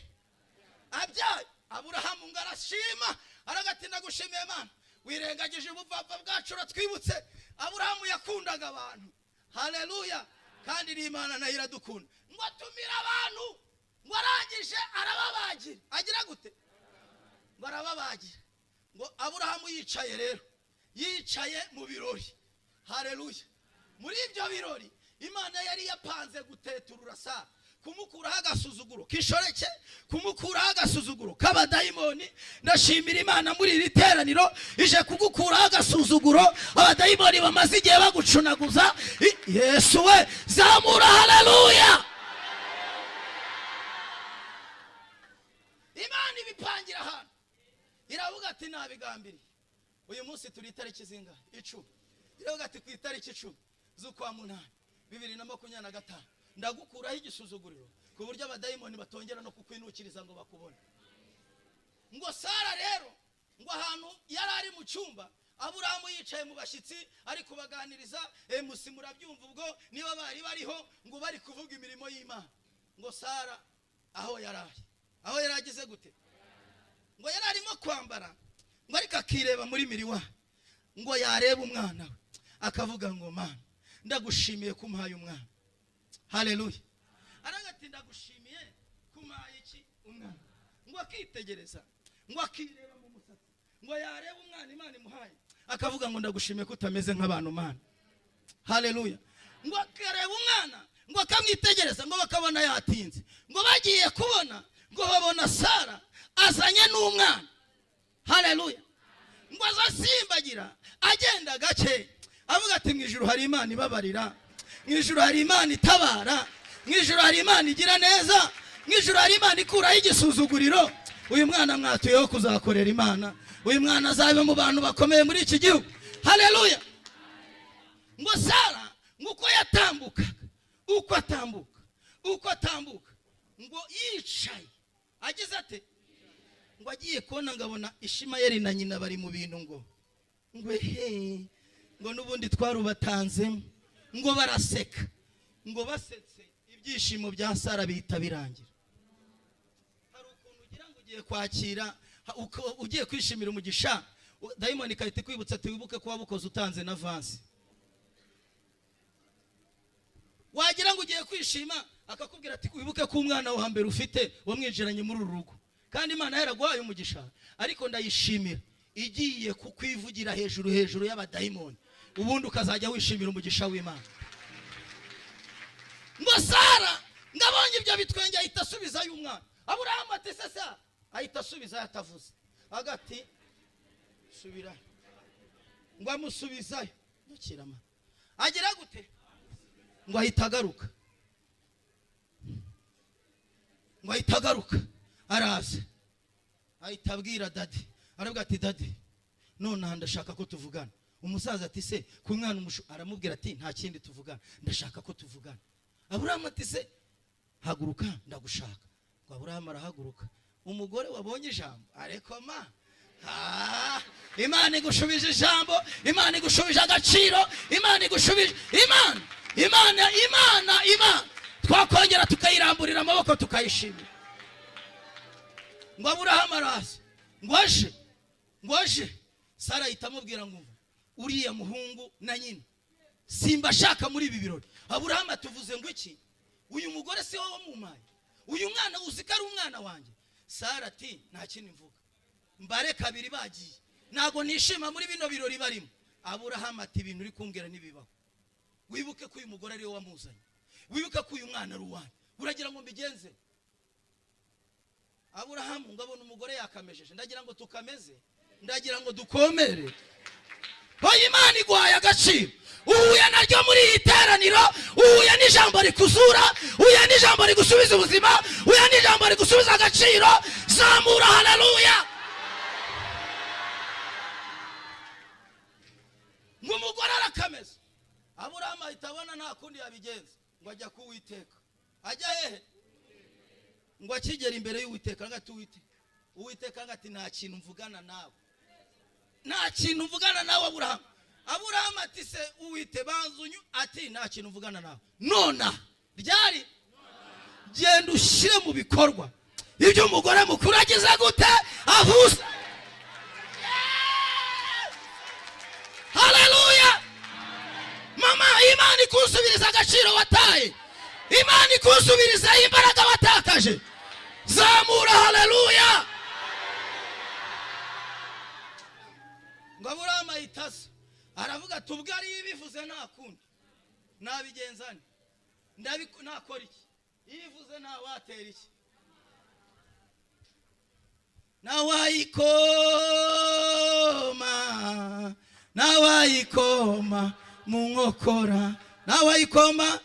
Abyaye. Aburahamu ngo arashima, aragatinda gushimira Imana, wirengagije ubupfapfa bwacu uratwibutse. Aburahamu yakundaga abantu. Haleluya. Kandi n'Imana nayo iradukunda. Ngo atumira abantu, ngo arangije arababagira. Agira gute? Ngo arababagira. Ngo Aburahamu yicaye rero, yicaye mu birori. Haleluya. Muri ibyo birori Imana yari yapanze guteturura Sara, kumukuraho agasuzuguro kishoreke, kumukuraho agasuzuguro k'abadayimoni. Ndashimira Imana muri iri teraniro ije kugukuraho agasuzuguro abadayimoni bamaze igihe bagucunaguza. Yesu we, zamura haleluya. Imana ibipangira hano, iravuga ati nabigambiriye. Uyu munsi turi itariki zingahe? 10. Iravuga ati ku itariki 10 z'ukwa munani 2025 ndagukuraho igisuzuguriro ku buryo abadayimoni batongera no kukwinukiriza ngo bakubone. Ngo Sara rero, ngo ahantu yari ari mu cyumba, Aburahamu yicaye mu bashyitsi ari kubaganiriza, musi murabyumva ubwo niba bari bariho ngo bari kuvuga imirimo y'Imana. Ngo Sara aho yaragize gute? Ngo yari arimo kwambara, ngo ariko akireba muri miriwa, ngo yareba umwana we akavuga ngo Mana ndagushimiye kumpaye umwana. Haleluya. Aragati ndagushimiye kumpaye iki? Umwana. Ngo akitegereza, ngo akireba mu musatsi, ngo yareba umwana Imana imuhaye, akavuga ngo ndagushimiye ko utameze nk'abantu Mana. Haleluya. Ngo akareba umwana, ngo akamwitegereza, ngo bakabona yatinze, ngo bagiye kubona, ngo babona Sara azanye n'umwana. Haleluya. Ngo azasimbagira agenda gake, avuga ati mu ijuru hari Imana ibabarira, mu ijuru hari Imana itabara, mu ijuru hari Imana igira neza, mu ijuru hari Imana ikuraho igisuzuguriro. Uyu mwana mwatuyeho kuzakorera Imana, uyu mwana azabe mu bantu bakomeye muri iki gihugu. Haleluya. Ngo Sara nguko yatambukaga, uko atambuka, ngo yicaye agize ate? Ngo agiye kubona ngabona Ishimayeli na nyina bari mu bintu, ngo ngo nubundi twarubatanzemo, ngo baraseka, ngo basetse ibyishimo bya Sara bihita birangira. Hari ukuntu ugira ngo ugiye kwakira, ugiye kwishimira umugisha, dayimoni kahita kwibutsa ati wibuke ko wabukoze utanze na avance. Wagira ngo ugiye kwishima, akakubwira ati wibuke ko umwana wa mbere ufite wamwijiranye muri uru rugo, kandi Imana yaraguhaye umugisha, ariko ndayishimira igiye kukwivugira hejuru y'abadayimoni, ubundi ukazajya wishimira umugisha w'Imana. Ngo Sara ngabonye ibyo bitwenge ahita asubiza y'umwana. Aburahamu ati sasa, ahita asubiza yatavuze, agati subira, ngo amusubizayo nukirama. Agira gute? Ngo ahita agaruka, araza ahita abwira dadi, aravuga ati dadi none ndashaka ko tuvugana. Umusaza ati se ku mwana aramubwira ati nta kindi tuvugana, ndashaka ko tuvugana. Aburahamu ati se haguruka ndagushaka. Ngo Aburahamu arahaguruka. Umugore wabonye ijambo areko ma, Imana igushubije ijambo, Imana igushubije agaciro, Imana igushubije Imana twakongera tukayiramburira amaboko tukayishimira. Ngo Aburahamu araza, ngo aje Sara ahita amubwira ngo uriya muhungu na nyina simba shaka muri ibi birori. Aburahamu atuvuze ngo iki? Uyu mugore si wowe wamumaye, uyu mwana uzi ko ari umwana wanjye. Sara ati nta kintu mvuga, mbare kabiri bagiye, ntago nishima muri bino birori barimo. Aburahamu ati ibintu uri kumbwira nibibaho, wibuke ko uyu mugore ari we wamuzanye, wibuke ko uyu mwana ari uwanjye, uragira ngo mbigenze? Aburahamu ngabona umugore yakamejeje, ndagira ngo tukameze, ndagira ngo dukomere. Hoya Imana iguhaye agaciro, uhuye naryo muri iyi teraniro, uhuye n'ijambo rikuzura, uhuye n'ijambo rigusubiza ubuzima, uhuye n'ijambo rigusubiza agaciro. Zamura haleluya. Ngo umugore arakameze. Aburahamu ahita abona nta kundi yabigenza, ngo ajya ku Uwiteka. Ajya hehe? Ngo akigera imbere y'Uwiteka, ngati Uwiteka ngati nta kintu mvugana nawe, nta kintu mvugana nawe Aburahamu. Aburahamu ati se Uwite banzunyu, ati nta kintu mvugana nawe. Nona ryari genda ushyire mu bikorwa ibyo umugore mukuru agize gute avuze. Haleluya. Mama, Imana ikusubiriza agaciro wataye, Imana ikusubiriza imbaraga watakaje. Zamura haleluya. Ngo Aburahamu ahitase aravuga tubwo ari ibivuze nta kundi nabigenzane, nakora iki? Yivuze nta watera iki? Nawayikoma mu nkokora, nawayikoma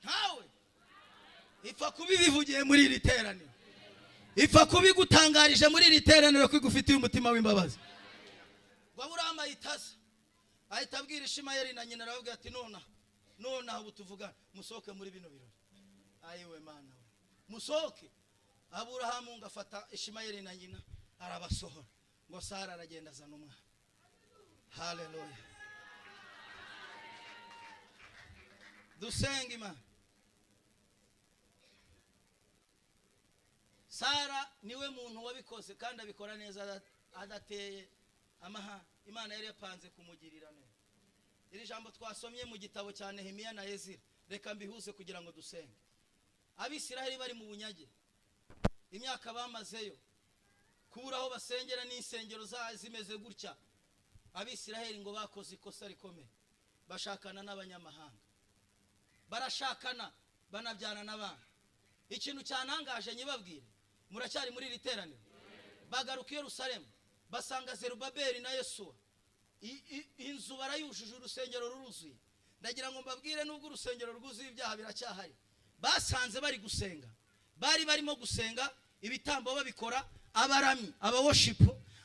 ntawe ipfa kubivugiye muri iri teraniro, ipfa kubigutangarije muri iri teraniro ko igufitiye umutima w'imbabazi. Aburahamu ahitase ahita abwira Ishimayeli na nyina, aravuga ati nona ubu tuvugana, musohoke muri bino birori. Ayiwe Mana we, musohoke. Aburahamu ngafata Ishimayeli na nyina arabasohora, ngo Sara aragenda azana umwana. Haleluya. Dusenga Imana. Sara niwe muntu wabikoze kandi abikora neza adateye amahane. Imana yari yapanze kumugirira neza. Iri jambo twasomye mu gitabo cya Nehemiya na Ezira, reka mbihuze kugira ngo dusenge. Abisiraheli bari mu bunyage, imyaka bamazeyo, kubura aho basengera n'insengero zimeze gutya. Abisiraheli ngo bakoze ikosa rikomeye, bashakana n'abanyamahanga, barashakana banabyana n'abana. Ikintu cyanangaje nyibabwire, muracyari muri iri teraniro. Bagaruka i Yerusalemu basanga Zerubabeli na Yesuwa, inzu barayujuje, urusengero ruruzuye. Ndagira ngo mbabwire nubwo urusengero rwuzuye ibyaha biracyahari. Basanze bari gusenga, bari barimo gusenga, ibitambo babikora, abarami, abaworship,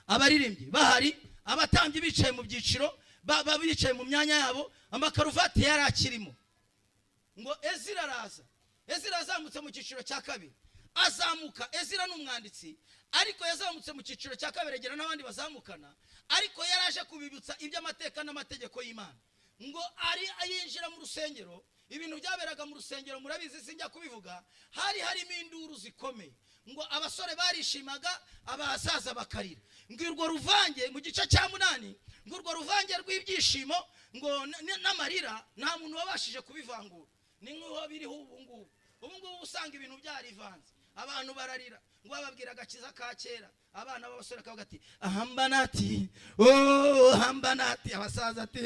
abaririmbyi bahari, abatambyi bicaye mu byiciro, bicaye mu myanya yabo, amakaruvati yari akirimo. Ngo Ezira araza. Ezira azamutse mu cyiciro cya kabiri, azamuka. Ezira n'umwanditsi, ariko yazamutse mu cyiciro cya kabiri agera n'abandi bazamukana, ariko yaraje kubibutsa iby'amateka n'amategeko y'Imana. Ngo ari ayinjira mu rusengero, ibintu byaberaga mu rusengero murabizi sinjya kubivuga, hari harimo induru zikomeye. Ngo abasore barishimaga, abasaza bakarira. Ngo urwo ruvange mu gice cya 8, ngo urwo ruvange rw'ibyishimo ngo n'amarira nta muntu wabashije kubivangura. Ni nk'uho biriho ubu ngubu usanga ibintu byarivanze, abantu bararira. Ngo bababwira agakiza ka kera, abana b'abasore kavuga ati ahambanati, hambanati. Abasaza ati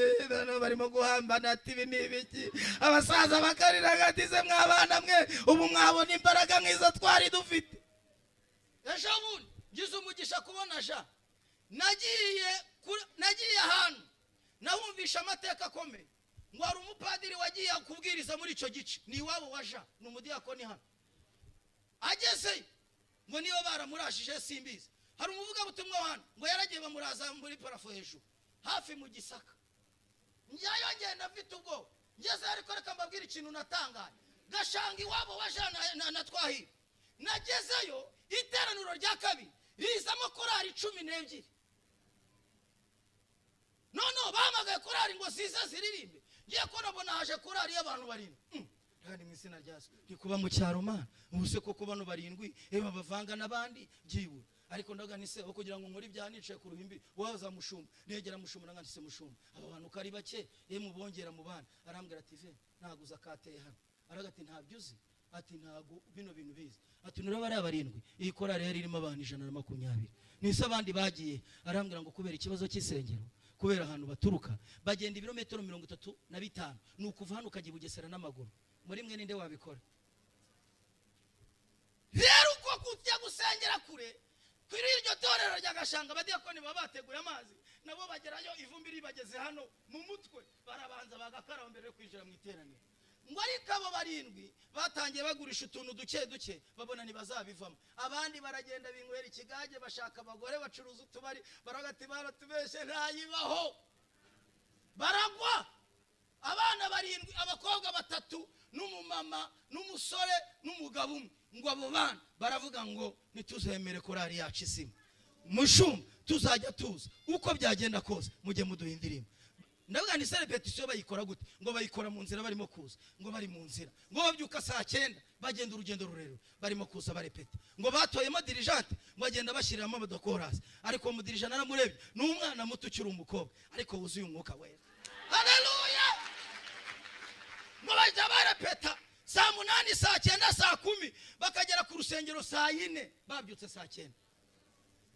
barimo guhambanati, ibi ni ibiki? Abasaza bakarira gatize mwabana mwe, ubu mwabona imbaraga nk'izo twari dufite. Ejo bundi ngize umugisha kubona nagiye ahantu nahumvisha amateka akomeye. Ngo hari umupadiri wagiye kubwiriza muri icyo gice, ni iwabo wa ni umudiyakoni hano. Agezeyo ngo niyo baramurashije simbizi, hari umuvugabutumwa hano ngo yaragiye bamuraza muri parafo hejuru hafi mu Gisaka. Njyayo ngenda mfite ubwo, ngeze ariko reka mbabwira ikintu natangaye. Gashanga iwabo wa na Twahira. Nagezeyo iteraniro rya kabiri rizamo korari 12. Nono bahamagaye korari ngo zize ziririmbe. Ngiye ko nabona haje korari y'abantu 7. kandi mu izina rya Yesu ntikuba mu cyaro mana ubuse koko bano barindwi bavanga n'abandi byibura ariko ndaga nise aho kugira ngo nkore ibyanicaye ku ruhimbi waza mushumba negera mushumba nangandise mushumba abo bantu kari bake mubongera mu bana arambwira ati ve naguza kateye hano aragati ntabyuzi ati ntago bino bintu bize ati nuraba ari abarindwi iyi korari yari irimo abantu 120 nise abandi bagiye arambwira ngo kubera ikibazo cy'isengero kubera ahantu baturuka bagenda ibirometero 35 nukuva hano ukagiye Bugesera n'amaguru muri mwe ninde wabikora rero uko kujya gusengera kure kuri iryo torero rya Gashanga badiyakoni babateguye amazi nabo bagerayo ivumbi ribageze hano mu mutwe barabanza bagakaraba mbere yo kwinjira mu iteraniro ngo ariko abo barindwi batangiye bagurisha utuntu duke babona ntibazabivamo abandi baragenda binywera ikigage bashaka abagore bacuruza utubari baragati baratubeshe ntayibaho baragwa abana barindwi abakobwa 3 n'umumama n'umusore n'umugabo umwe ngo abo bana baravuga ngo nituzemere korari yacu isima mushumba tuzajya tuza uko byagenda kose mujye muduha indirimbo ndavuga ni repetition bayikora gute ngo bayikora mu nzira barimo kuza ngo bari mu nzira ngo babyuka saa 9 bagenda urugendo rurerure barimo kuza barepeta ngo batoyemo dirijante ngo bagenda bashiriramo abadokorasi ariko mu dirijana naramurebye n'umwana muto ukiri umukobwa ariko wuzuye umwuka wera haleluya ngo bajya barepeta saa 8 saa 9 saa 10 bakagera ku rusengero saa 4 babyutse saa 9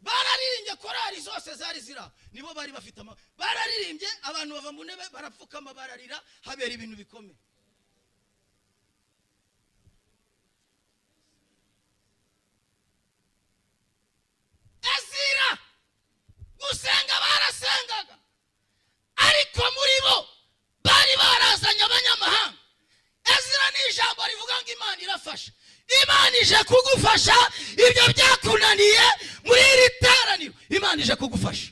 bararirimbye korari zose zari zira nibo bari bafite bararirimbye abantu bava mu ntebe barapfukama bararira habera ibintu bikomeye Ezira gusenga barasengaga ariko muri bo bari barazanye abanyamahanga Ezira ni ijambo rivuga ngo Imana irafasha Imana ije kugufasha ibyo byakunaniye muri iri teraniro Imana ije kugufasha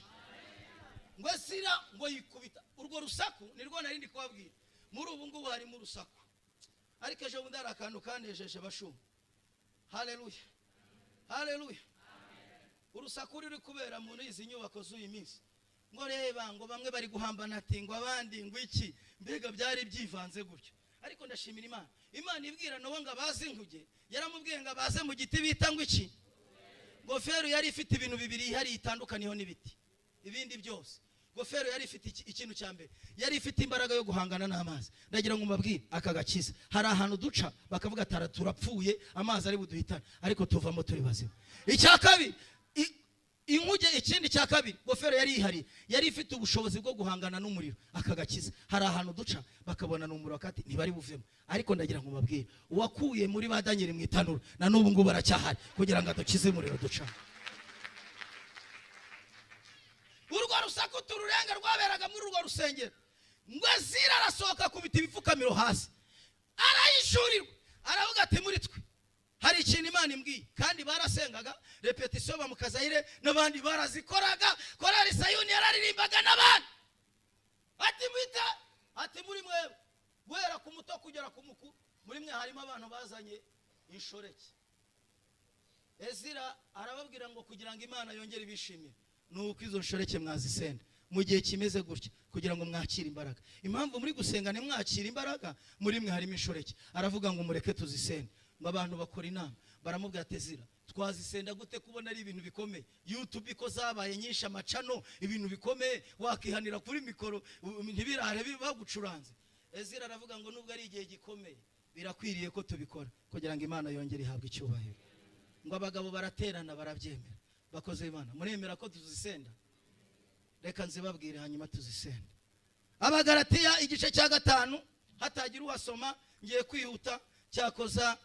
ngo Ezira ngo yikubita urwo rusaku nirwo narindi kubabwira muri ubu ngubu hari mu rusaku ariko ejo bundi hari akantu kanejeje bashumba haleluya haleluya urusaku ruri kubera muri izi nyubako z'uyu minsi ngo reba ngo bamwe bari guhambana ati ngo abandi ngo iki mbega byari byivanze gutyo ariko ndashimira Imana ibwira no ngo abazi inkuge yaramubwiye ngo abaze mu giti bita ngo iki gofero yari ifite ibintu bibiri hari itandukaniyeho n'ibiti ibindi byose gofero yari ifite ikintu cya mbere yari ifite imbaraga yo guhangana n'amazi ndagira ngo mbabwire aka gakiza hari ahantu duca bakavuga atara turapfuye amazi ari buduhitana ariko tuvamo turi bazima icya kabiri inkuge ikindi cya kabiri gofero yari ihari yari ifite ubushobozi bwo guhangana n'umuriro akagakiza hari ahantu duca bakabona n'umuriro akati ntibari buvemo ariko ndagira ngo mbabwire uwakuye muri ba Daniel mu itanura na n'ubu ngubu baracyahari kugira ngo adukize umuriro duca urwo rusaku tururenga rwaberaga muri urwo rusengero ngo Ezira arasohoka kubita ibipfukamiro hasi arayishurirwa aravuga ati muri twe hari ikintu Imana imbwiye kandi barasengaga repetition bamukazahire n'abandi barazikoraga korari Sayuni yararirimbaga n'abandi ati mwita ati muri mwe guhera ku muto kugera ku mukuru muri mwe harimo abantu bazanye inshoreke Ezira arababwira ngo kugira ngo Imana yongere ibishimire nuko izo nshoreke mwazisenda mu gihe kimeze gutya kugira ngo mwakire imbaraga impamvu muri gusenga ne mwakire imbaraga muri mwe harimo inshoreke aravuga ngo mureke tuzisende ngo abantu bakora inama baramubwira ati Ezira twazisenda gute kubona ari ibintu bikomeye YouTube iko zabaye nyinshi amacano ibintu bikomeye wakihanira kuri mikoro ntibirare bagucuranze Ezira aravuga ngo nubwo ari igihe gikomeye birakwiriye ko tubikora kugira ngo Imana yongere ihabwe icyubahiro ngo abagabo baraterana barabyemera bakoze Imana muremera ko tuzisenda reka nzibabwire hanyuma tuzisenda Abagalatiya igice cya 5 hatagira uwasoma ngiye kwihuta cyakoza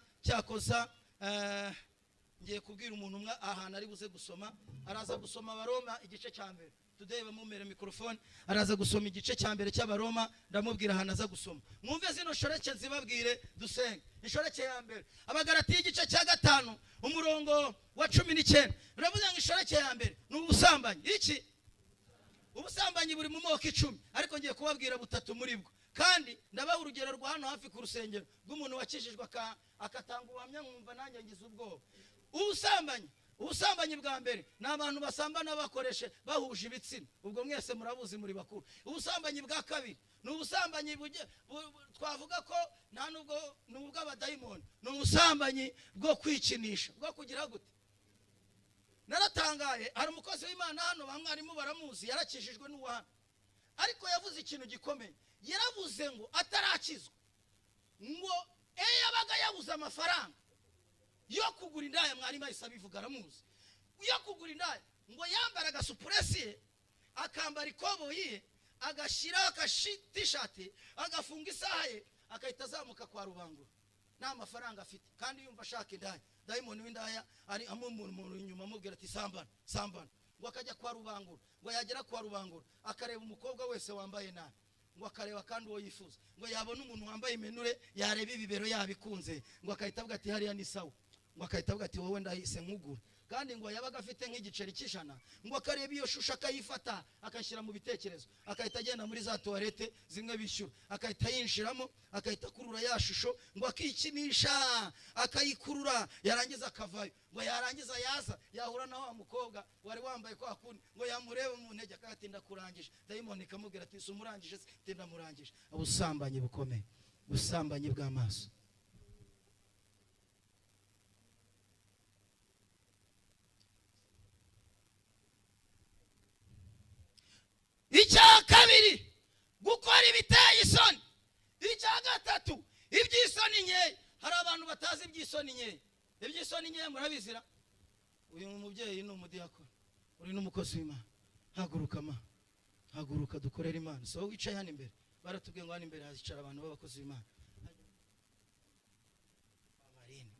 ngiye kubwira umuntu umwe ahantu ari buze gusoma araza gusoma Abaroma igice cya mbere today bamumere microphone araza gusoma igice cya mbere cy'Abaroma ndamubwira ahantu aza gusoma mwumve zino shoreke nzibabwire dusenge ishoreke ya mbere Abagalatiya igice cya 5 umurongo wa 19 uravuze ngo ishoreke ya mbere ni ubusambanyi iki ubusambanyi buri mu moko 10 ariko ngiye kubabwira butatu muri bwo kandi ndabaha urugero rwa hano hafi ku rusengero rw'umuntu wakijijwe akatanga ubuhamya mwumva nanjye ngize ubwoba ubusambanyi ubusambanyi bwa mbere ni abantu basambana bakoreshe bahuje ibitsina, ubwo mwese murabuzi muri bakuru. Ubusambanyi bwa kabiri ni ubusambanyi twavuga ko nta nubwo ni ubw'abadayimoni, ni ubusambanyi bwo kwikinisha, bwo kugira gute. Naratangaye, hari umukozi w'Imana hano bamwarimu baramuzi, yarakijijwe n'uwahano, ariko yavuze ikintu gikomeye. Yaravuze ngo atarakizwa, ngo yabaga yabuze amafaranga yo kugura indaya. Mwarimu ahise abivuga, aramuzi. Yo kugura indaya, ngo yambara agasupuresi, akambara ikoboyi ye, agashyiraho akatishati, agafunga isaha ye, akahita azamuka kwa Rubangura. Nta mafaranga afite kandi yumva ashaka indaya. Dayimoni w'indaya ari amumuntu inyuma amubwira ati sambana sambana. Ngo akajya kwa Rubangura, ngo yagera kwa Rubangura akareba umukobwa wese wambaye nabi, ngo akareba kandi uwo yifuza, ngo yabona umuntu wambaye imenure, yareba ibibero yabikunze, ngo akahita avuga ati hariya ni sawa, ngo akahita avuga ati wowe ndahise nkugura. Kandi ngo yabaga afite nk'igiceri cy'ijana, ngo akareba iyo shusho akayifata akashyira mu bitekerezo, akahita agenda muri za toilette zimwe bishyura, akahita yinjiramo, akahita akurura ya shusho, ngo akikinisha, akayikurura, yarangiza akavayo. Ngo yarangiza yaza yahura na wa mukobwa wari wambaye kwa kundi, ngo yamurebe mu ntege akatinda kurangije. Dayimoni ikamubwira ati sumurangije, tinda murangije. Ubusambanyi bukomeye, ubusambanyi bw'amaso. Icya kabiri, gukora ibiteye isoni. Icya gatatu, iby'isoni nkeya. Hari abantu batazi iby'isoni nkeya. Iby'isoni nkeya murabizira. Uyu mubyeyi ni umudiyakoni, uri n'umukozi w'Imana. Haguruka ma, haguruka dukorera Imana. So wicaye hano imbere, baratubwiye ngo hano imbere hazicara abantu b'abakozi b'Imana.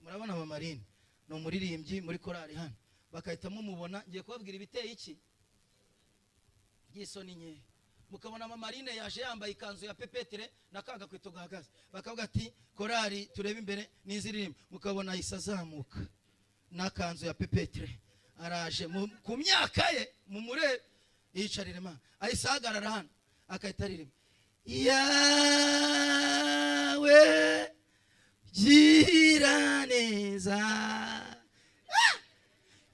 Murabona Abamarine ni umuririmbyi muri korari hano, bakahita mumubona. Ngiye kubabwira ibiteye iki by'isoni nkeya. Mukabona Abamarine yaje yambaye ikanzu ya pepetere na kaga kwito gahagaze, bakavuga ati korari turebe imbere n'iziririmba. Mukabona ahise azamuka n'akanzu ya pepetere, araje ku myaka ye mumure yicarire ma, ahise ahagarara hano akahita aririmba yawe gira neza,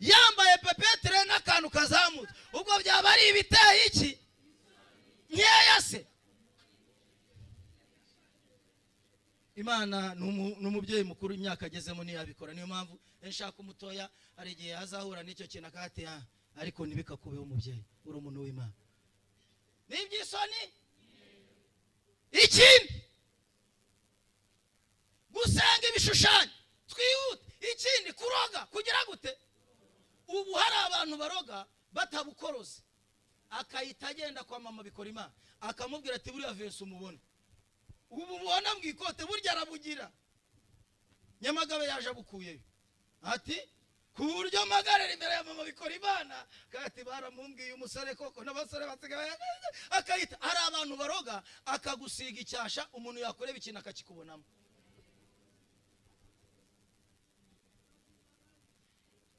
yambaye pepetere n'akantu kazamutse. Ubwo byaba ari ibiteye iki nkeya se? Imana ni umubyeyi mukuru, imyaka agezemo ntiyabikora. Niyo mpamvu nshaka umutoya hari igihe azahura n'icyo kintu akahati, ariko ntibikakubeho umubyeyi, uri umuntu w'Imana. Ni iby'isoni. Ikindi, gusenga ibishushanyo, twihute. Ikindi, kuroga, kugira gute. Ubu hari abantu baroga batabukoroze, akahita agenda kwa mama bikora Imana, akamubwira ati buriya Vensi umubona, ubu mubona mwikote burya arabugira. Nyamagabe yaje abukuyeyo ati ku buryo magarera imbere ya mama bikora Imana, kati baramumbwiye umusore koko n'abasore basigaye. Akahita, hari abantu baroga akagusiga icyasha, umuntu yakoreba ikintu akakikubonamo.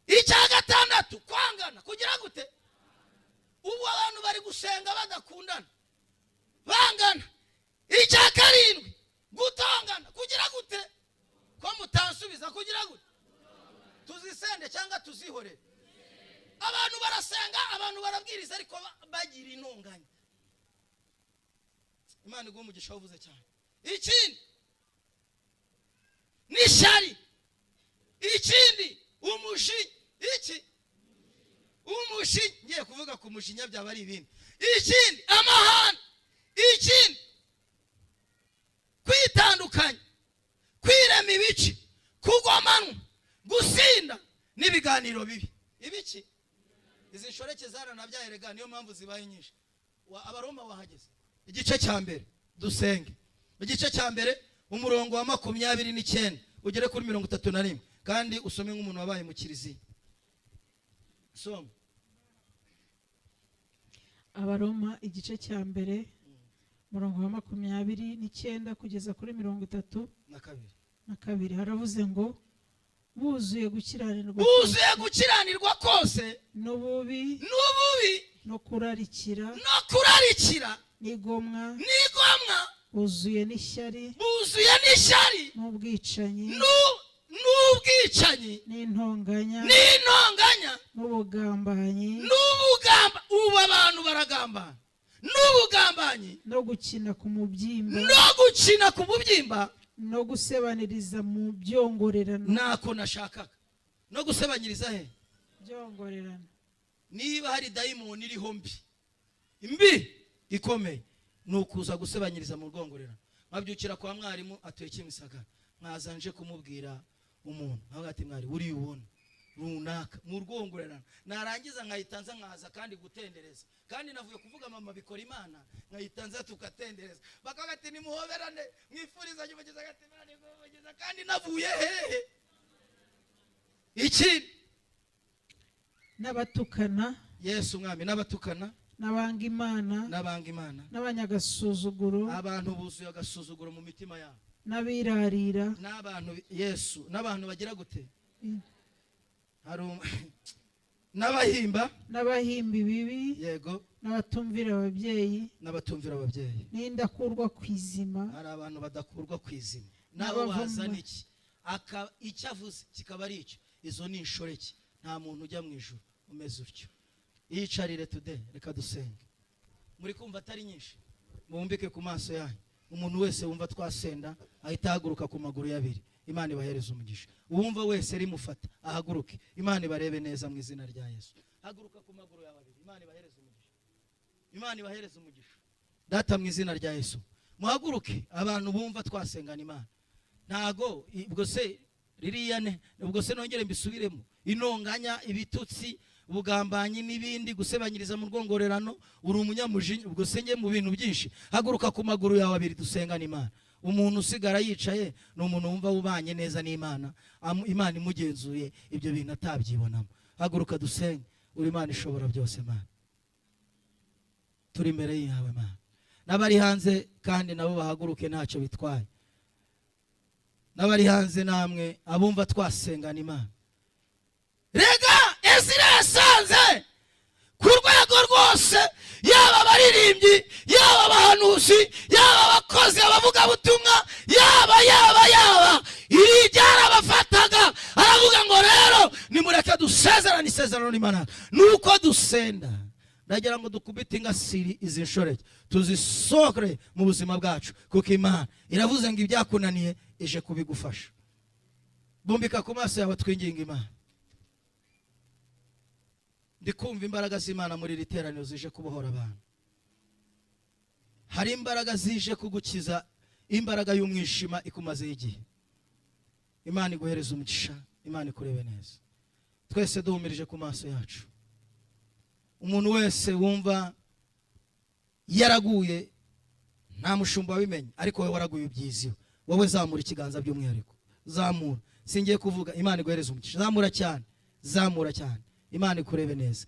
Icya gatandatu, kwangana, kugira gute. Ubu abantu bari gusenga badakundana, bangana. Icya karindwi, gutongana, kugira gute. Ko mutansubiza, kugira gute. Tuzisende cyangwa tuzihore. Abantu barasenga, abantu barabwiriza, ariko bagira intonganya. Imana iguha umugisha wavuze cyane. Ikindi, nishari. Ikindi, umujinya. Iki umujinya, ngiye kuvuga ku mujinya byaba ari ibindi. Ikindi, amahane. Ikindi, kwitandukanya, kwirema ibice, kugomana, gusinda n'ibiganiro bibi. Ibiki izi nshoreke zaranabyaye rega, niyo mpamvu zibaye nyinshi. Abaroma wahageze. Igice cya mbere dusenge. Igice cya mbere umurongo wa 29 ugere kuri 31, kandi usome nk'umuntu wabaye mu kiliziya. Soma Abaroma igice cya mbere umurongo wa 29 kugeza kuri 32. Haravuze ngo buzuye gukiranirwa kose n'ububi no kurarikira n'igomwa buzuye n'ishyari n'ubwicanyi n'ubwicanyi n'intonganya n'ubugambanyi ubu abantu baragambana n'ubugambanyi no gukina ku mubyimba no gusebaniriza mu byongorerano. ntako nashakaga no gusebanyiriza he byongorerano. niba hari dayimoni iriho mbi ikomeye ni ukuza gusebanyiriza mu rwongorerano. nkabyukira kwa mwarimu atuye Kimisagara, nkaza nje kumubwira umuntu avuga ati mwari uri ubona runaka mu rwongorerano, narangiza nkayitanza nkaza kandi gutendereza, kandi navuye kuvuga mama bikora Imana, nkayitanza tukatendereza, bakavuga ati nimuhoberane mwifurizanye umugeza gati Imana igomogeza, kandi navuye hehe. iki n'abatukana Yesu mwami, n'abatukana, n'abanga Imana, n'abanyagasuzuguro, abantu buzuye agasuzuguro mu mitima yabo, n'abirarira, n'abantu Yesu, n'abantu bagira gute n'abahimba ibibi, yego, n'abatumvira ababyeyi, n'indakurwa ku izima. hari abantu badakurwa ku izima, nabo bazana iki icyo avuze kikaba ari icyo. izo ni inshoreke, nta muntu ujya mu ijuru umeze utyo. yicarire today, reka dusenge. muri kumva atari nyinshi, mumbike ku maso yanyu. umuntu wese wumva twasenda ahita ahaguruka ku maguru y'abiri. Imana ibahereze umugisha. uwumva wese rimufata ahaguruke. Imana ibarebe neza mu izina rya Yesu. haguruka ku maguru yawe abiri. Imana ibahereze umugisha. Imana ibahereze umugisha. Data mu izina rya Yesu, muhaguruke abantu bumva twasengana Imana. Ntago ubwo se ririya ne ubwo se nongere mbisubiremo, intonganya, ibitutsi, ubugambanyi n'ibindi, gusebanyiriza mu rwongorerano, uri umunyamujinya, ubwo se nge mu bintu byinshi. haguruka ku maguru yawe abiri dusengana Imana. umuntu usigara yicaye ni umuntu wumva ubanye neza n'Imana, Imana imugenzuye ibyo bintu atabyibonamo. haguruka dusenge. uri Imana ishobora byose Imana, turi imbere yawe Imana. n'abari hanze kandi nabo bahaguruke, ntacyo bitwaye. n'abari hanze namwe abumva twasengana Imana. rega Ezira yasanze ku rwego rwose, yaba abaririmbyi, yaba abahanuzi, yaba abakozi, abavugabutumwa, yaba iri ryarabafataga. aravuga ngo rero nimureke dusezerane isezerano n'Imana, nuko dusenda. ndagira ngo dukubite ingasiri izi nshoreke, tuzisokre mu buzima bwacu, kuko Imana iravuze ngo ibyakunaniye ije kubigufasha. bumbika ku maso yawe twinginga Imana. ndikumva imbaraga z'Imana muri iri teraniro zije kubohora abantu. hari imbaraga zije kugukiza, imbaraga y'umwijima ikumazeho igihe. Imana iguhereza umugisha, Imana ikurebe neza. twese duhumirije ku maso yacu. umuntu wese wumva yaraguye, nta mushumba wabimenye, ariko wowe waraguye ubyiziho. wowe zamura ikiganza by'umwihariko, zamura. singiye kuvuga. Imana iguhereza umugisha. zamura cyane, Imana ikurebe neza.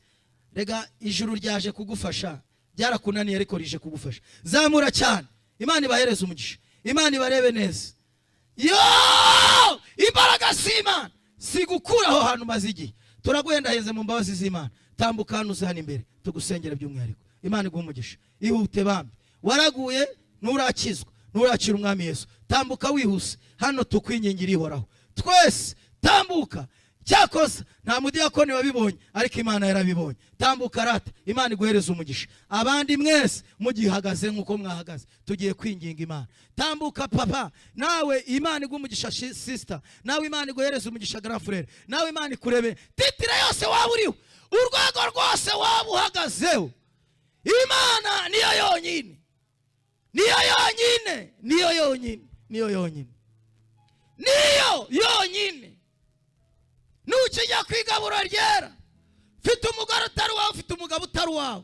rega ijuru ryaje kugufasha, byarakunaniye ariko rije kugufasha. zamura cyane, Imana ibahereza umugisha, Imana ibarebe neza. imbaraga z'Imana sigukuraho hantu maze igihe. turaguhendahenze mu mbabazi z'Imana. tambuka hano uze hano imbere tugusengera by'umwihariko. Imana iguha umugisha. ihute bambi, waraguye nturakizwa, nturakira umwami Yesu. tambuka wihuse, hano tukwingingira ihoraho. twese tambuka. cyakoze nta mudiyakoni wabibonye, ariko Imana yarabibonye. tambuka rata, Imana iguhereza umugisha. abandi mwese mugihagaze nk'uko mwahagaze, tugiye kwinginga Imana. tambuka papa, nawe Imana iguha umugisha. sister, nawe Imana iguhereza umugisha. grand frère, nawe Imana ikurebe. titire yose waba uriho, urwego rwose waba uhagazeho, Imana niyo yonyine, niyo yonyine, niyo yonyine, niyo yonyine, niyo yonyine. nukijya kwigabura ryera, mfite umugore utari wawe, ufite umugabo utari wawe,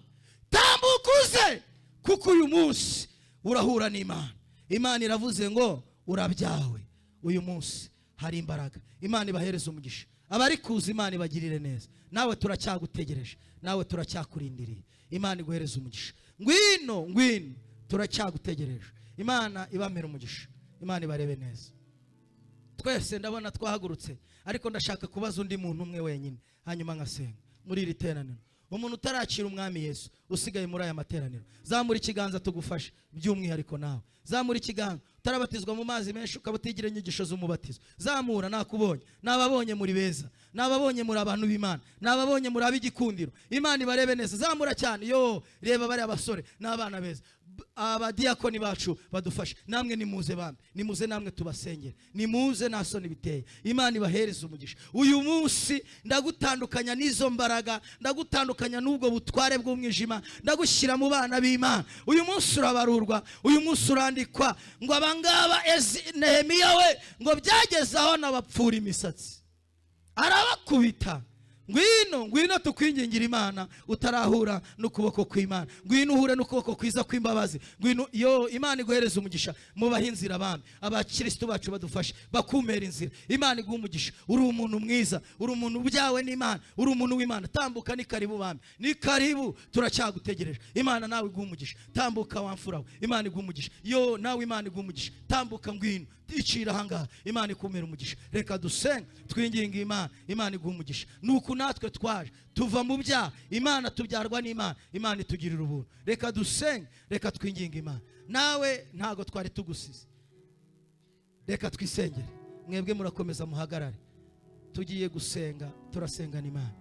tambuka uze, kuko uyu munsi urahura n'Imana. Imana iravuze ngo urabyawe. uyu munsi hari imbaraga. Imana ibahereza umugisha. abari kuza Imana ibagirire neza. nawe turacyagutegereje, nawe turacyakurindiriye. Imana iguhereza umugisha. ngwino turacyagutegereje. Imana ibamere umugisha, Imana ibarebe neza. twese ndabona twahagurutse, ariko ndashaka kubaza undi muntu umwe wenyine, hanyuma ngasenga muri iri teraniro. umuntu utarakira umwami Yesu usigaye muri aya materaniro, zamura ikiganza tugufashe by'umwihariko nawe. Zamura ikiganza utarabatizwa mu mazi menshi ukaba utigira inyigisho z'umubatizo, zamura. Nakubonye, nababonye muri beza, nababonye muri abantu b'Imana, nababonye muri ab'igikundiro, Imana ibarebe neza. Zamura cyane. Yo, reba bari abasore n'abana beza, abadiyakoni bacu badufashe. Namwe nimuze bambe, nimuze namwe tubasengere, nimuze nta soni biteye. Imana ibahereze umugisha. Uyu munsi ndagutandukanya n'izo mbaraga, ndagutandukanya n'ubwo butware bw'umwijima, ndagushyira mu bana b'Imana. Uyu munsi urabarurwa, uyu munsi urandikwa ngo abangaba Nehemiya we ngo byageze aho nabapfura imisatsi arabakubita. Ngwino tukwingingira Imana utarahura n'ukuboko kw'Imana. Ngwino uhure n'ukuboko kwiza kw'imbabazi. Ngwino, yo, Imana iguhereza umugisha. Mubahe inzira bambi, abakristo bacu badufashe bakumera inzira. Imana iguha umugisha. Uri umuntu mwiza, uri umuntu byawe n'Imana, uri umuntu w'Imana. Tambuka, ni karibu bambi, ni karibu, turacyagutegereje. Imana nawe iguha umugisha. Tambuka wamfura we, Imana iguha umugisha. Yo, nawe Imana iguha umugisha. Tambuka, ngwino icira ahangaha, Imana ikumera umugisha. Reka dusenge twinginga Imana, Imana iguha umugisha. Nuko natwe twaje tuva mu byaha, Imana tubyarwa n'Imana, Imana itugirira ubuntu. Reka dusenge, reka twinginga Imana. Nawe ntago twari tugusize, reka twisengere. Mwebwe murakomeza muhagarare, tugiye gusenga, turasengana Imana.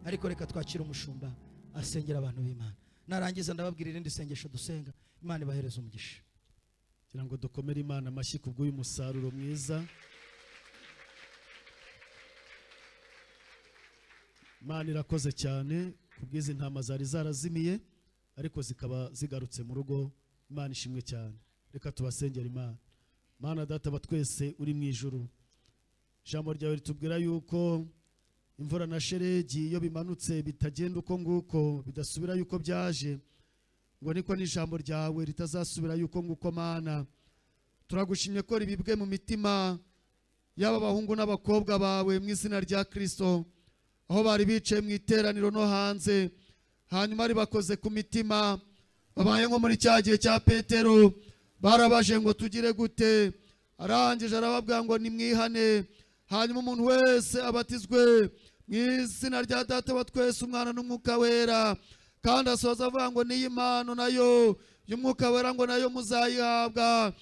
Ariko reka twakira umushumba asengera abantu b'Imana. Narangiza ndababwira irindi sengesho dusenga. Imana ibahereze umugisha. kugira ngo dukomere Imana amashyi kubw'uyu musaruro mwiza. Imana irakoze cyane kubw'izi ntama zari zarazimiye ariko zikaba zigarutse mu rugo. Imana ishimwe cyane. Reka tubasengera Imana. Mana data wa twese uri mu ijuru, ijambo ryawe ritubwira yuko imvura na sheregi iyo bimanutse bitagenda uko nguko, bidasubira yuko byaje, ngo niko n'ijambo ryawe ritazasubira yuko nguko. Mana, turagushimye ko ribibwe mu mitima y'aba bahungu n'abakobwa bawe mu izina rya Kristo, aho bari bicaye mu iteraniro no hanze, hanyuma ribakoze ku mitima. Babaye nko muri cya gihe cya Petero, barabaje ngo tugire gute, arangije arababwira ngo nimwihane, hanyuma umuntu wese abatizwe mu izina rya Data wa twese, Umwana n'Umwuka Wera. Kandi asoza avuga ngo niyi mpano nayo y'Umwuka Wera ngo nayo muzayihabwa.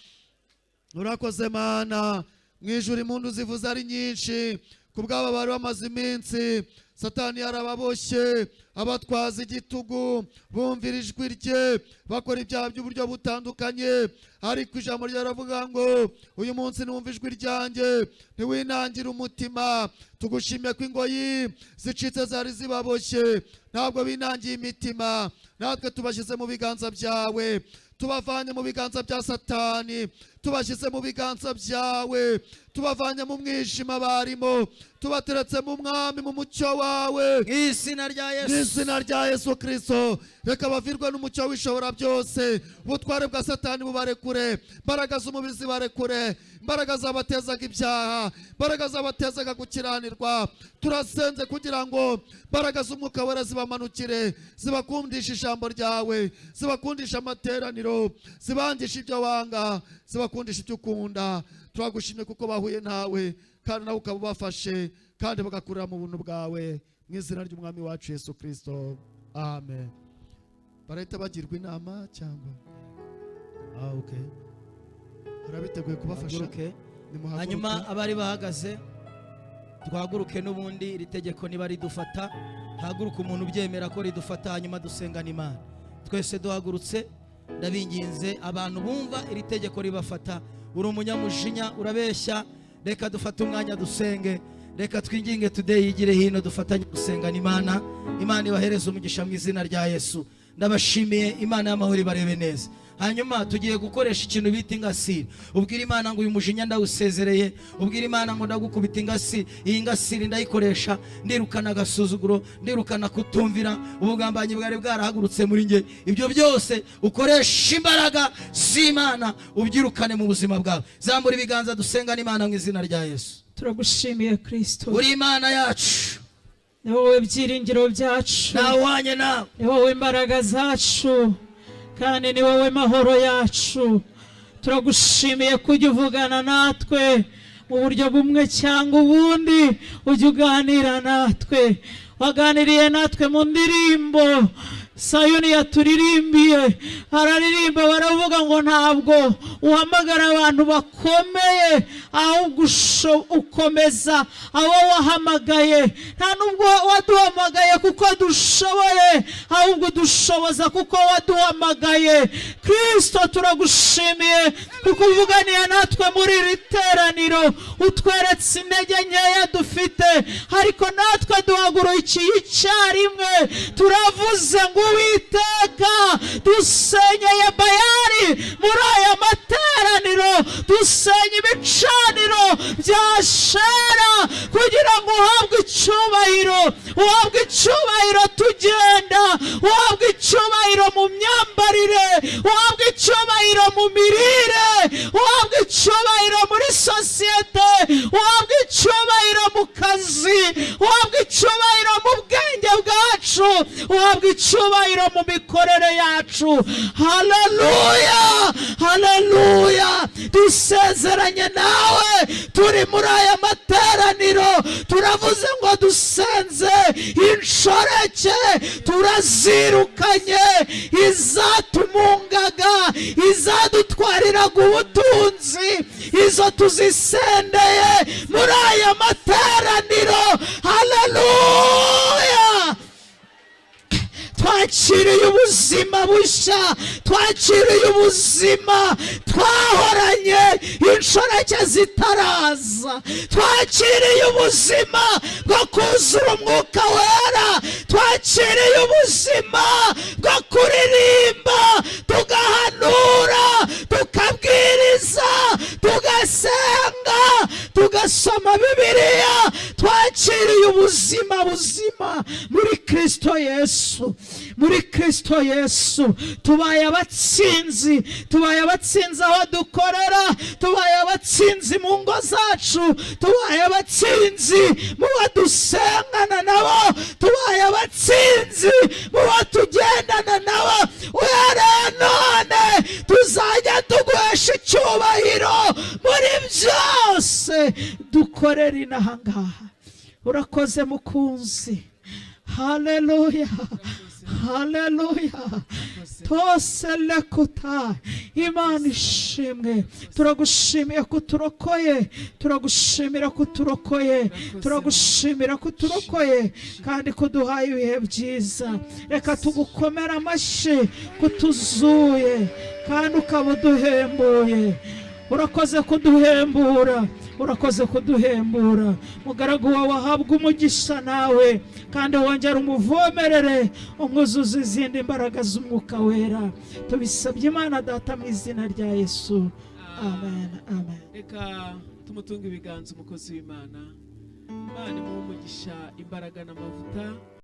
Urakoze Mana, mu ijuru impundu zivuze ari nyinshi kubw'aba bari bamaze iminsi Satani yarababoshye, abatwaza igitugu, bumvira ijwi rye, bakora ibyaha by'uburyo butandukanye. Ariko ijambo ryaravuga ngo uyu munsi numva ijwi ryanjye, ntiwinangire umutima. Tugushimye ko ingoyi zicitse zari zibaboshye, ntabwo binangiye imitima. Natwe tubashyize mu biganza byawe, tubavanye mu biganza bya Satani, tubashyize mu biganza byawe, tubavanye mu mwijima barimo, tubateretse mu mwami, mu mucyo wawe, mu izina rya Yesu, mu izina rya Yesu Kristo. Reka bavirwe n'umucyo w'ishobora byose, ubutware bwa Satani bubarekure, imbaraga z'umubiri zibarekure, imbaraga zabatezaga ibyaha, imbaraga zabatezaga gukiranirwa. Turasenze kugira ngo imbaraga z'Umwuka Wera zibamanukire, zibakundisha ijambo ryawe, zibakundisha amateraniro, zibangisha ibyo wanga, zibakundisha ibyo ukunda. Turagushimye kuko bahuye nawe, kandi nawe ukaba ubafashe, kandi bagakurira mu buntu bwawe, mu izina ry'Umwami wacu Yesu Kristo, amen. Barahita bagirwa inama cyangwa okay, harabiteguye kubafasha. Hanyuma abari bahagaze twahaguruke, n'ubundi iri tegeko niba ridufata, haguruka umuntu ubyemera ko ridufata, hanyuma dusengana Imana. Twese duhagurutse, ndabinginze abantu bumva iri tegeko ribafata. Uri umunyamujinya, urabeshya, reka dufate umwanya dusenge. Reka twinginge today yigire hino, dufatanye gusengana Imana. Imana ibahereze umugisha mu izina rya Yesu. Ndabashimiye, Imana y'amahoro ibarebe neza. Hanyuma tugiye gukoresha ikintu bita ingasire. Ubwira Imana ngo uyu mujinya ndawusezereye, ubwira Imana ngo ndagukubita ingasire. Iyi ngasire ndayikoresha ndirukana agasuzuguro, ndirukana kutumvira, ubugambanyi bwari bwarahagurutse muri nge. Ibyo byose ukoresha imbaraga z'Imana ubyirukane mu buzima bwawe. Zambura ibiganza dusengana Imana mu izina rya Yesu. Turagushimiye Kristo, uri Imana yacu, ni wowe byiringiro byacu, ntawanye nawe, ni wowe imbaraga zacu, kandi ni wowe mahoro yacu. Turagushimiye kujya uvugana natwe mu buryo bumwe cyangwa ubundi, ujya uganira natwe, waganiriye natwe mu ndirimbo Sayuni yaturirimbiye, araririmba baravuga ngo ntabwo uhamagara abantu bakomeye, ahubwo ukomeza abo wahamagaye. Nta nubwo waduhamagaye kuko dushoboye, ahubwo dushoboza kuko waduhamagaye. Kristo turagushimiye kuko uvuganiye natwe muri iri teraniro, utweretse intege nkeya dufite, ariko natwe duhagurukiye icyarimwe turavuze ngo Uwiteka dusenyeye Bayali muri aya materaniro, dusenye ibicaniro bya Shera kugira ngo uhabwe icyubahiro, uhabwe icyubahiro tugenda, uhabwe icyubahiro mu myambarire, uhabwe icyubahiro mu mirire, uhabwe icyubahiro muri sosiyete, uhabwe icyubahiro mu kazi, uhabwe icyubahiro mu bwenge bwacu, uhabwe icyubahiro mu mikorere yacu. Haleluya, haleluya. Dusezeranye nawe turi muri aya materaniro, turavuze ngo dusenze inshoreke, turazirukanye izatumungaga, izadutwariraga ubutunzi, izo tuzisendeye muri aya materaniro. Haleluya. Twakiriye ubuzima bushya, twakiriye ubuzima twahoranye inshoreke zitaraza, twakiriye ubuzima bwo kuzura umwuka wera, twakiriye ubuzima bwo kuririmba, tugahanura, tukabwiriza, tugasenga, tugasoma Bibiliya. Twakiriye ubuzima buzima muri Kristo Yesu, muri Kristo Yesu. Tubaye abatsinzi, tubaye abatsinzi aho dukorera, tubaye abatsinzi mu ngo zacu, tubaye abatsinzi mu badusengana nabo, tubaye abatsinzi mu batugendana nabo. Uhereye none tuzajya tuguhesha icyubahiro muri byose dukorera inaha ngaha. Urakoze mukunzi. Haleluya, haleluya. Toselekuta. Imana ishimwe. Turagushimiye ko turokoye, turagushimira ko turokoye, turagushimira ko turokoye kandi ko duhaye ibihe byiza. Reka tugukomera amashyi ko tuzuye kandi ukaba uduhembuye. Urakoze kuduhembura, urakoze kuduhembura. Mugaragu wawe ahabwa umugisha nawe, kandi wongera umuvomerere, umwuzuza izindi mbaraga z'umwuka wera. Tubisabye Imana Data mu izina rya Yesu, amen, amen. Reka tumutunge ibiganza umukozi w'Imana. Imana imuhe umugisha, imbaraga n'amavuta.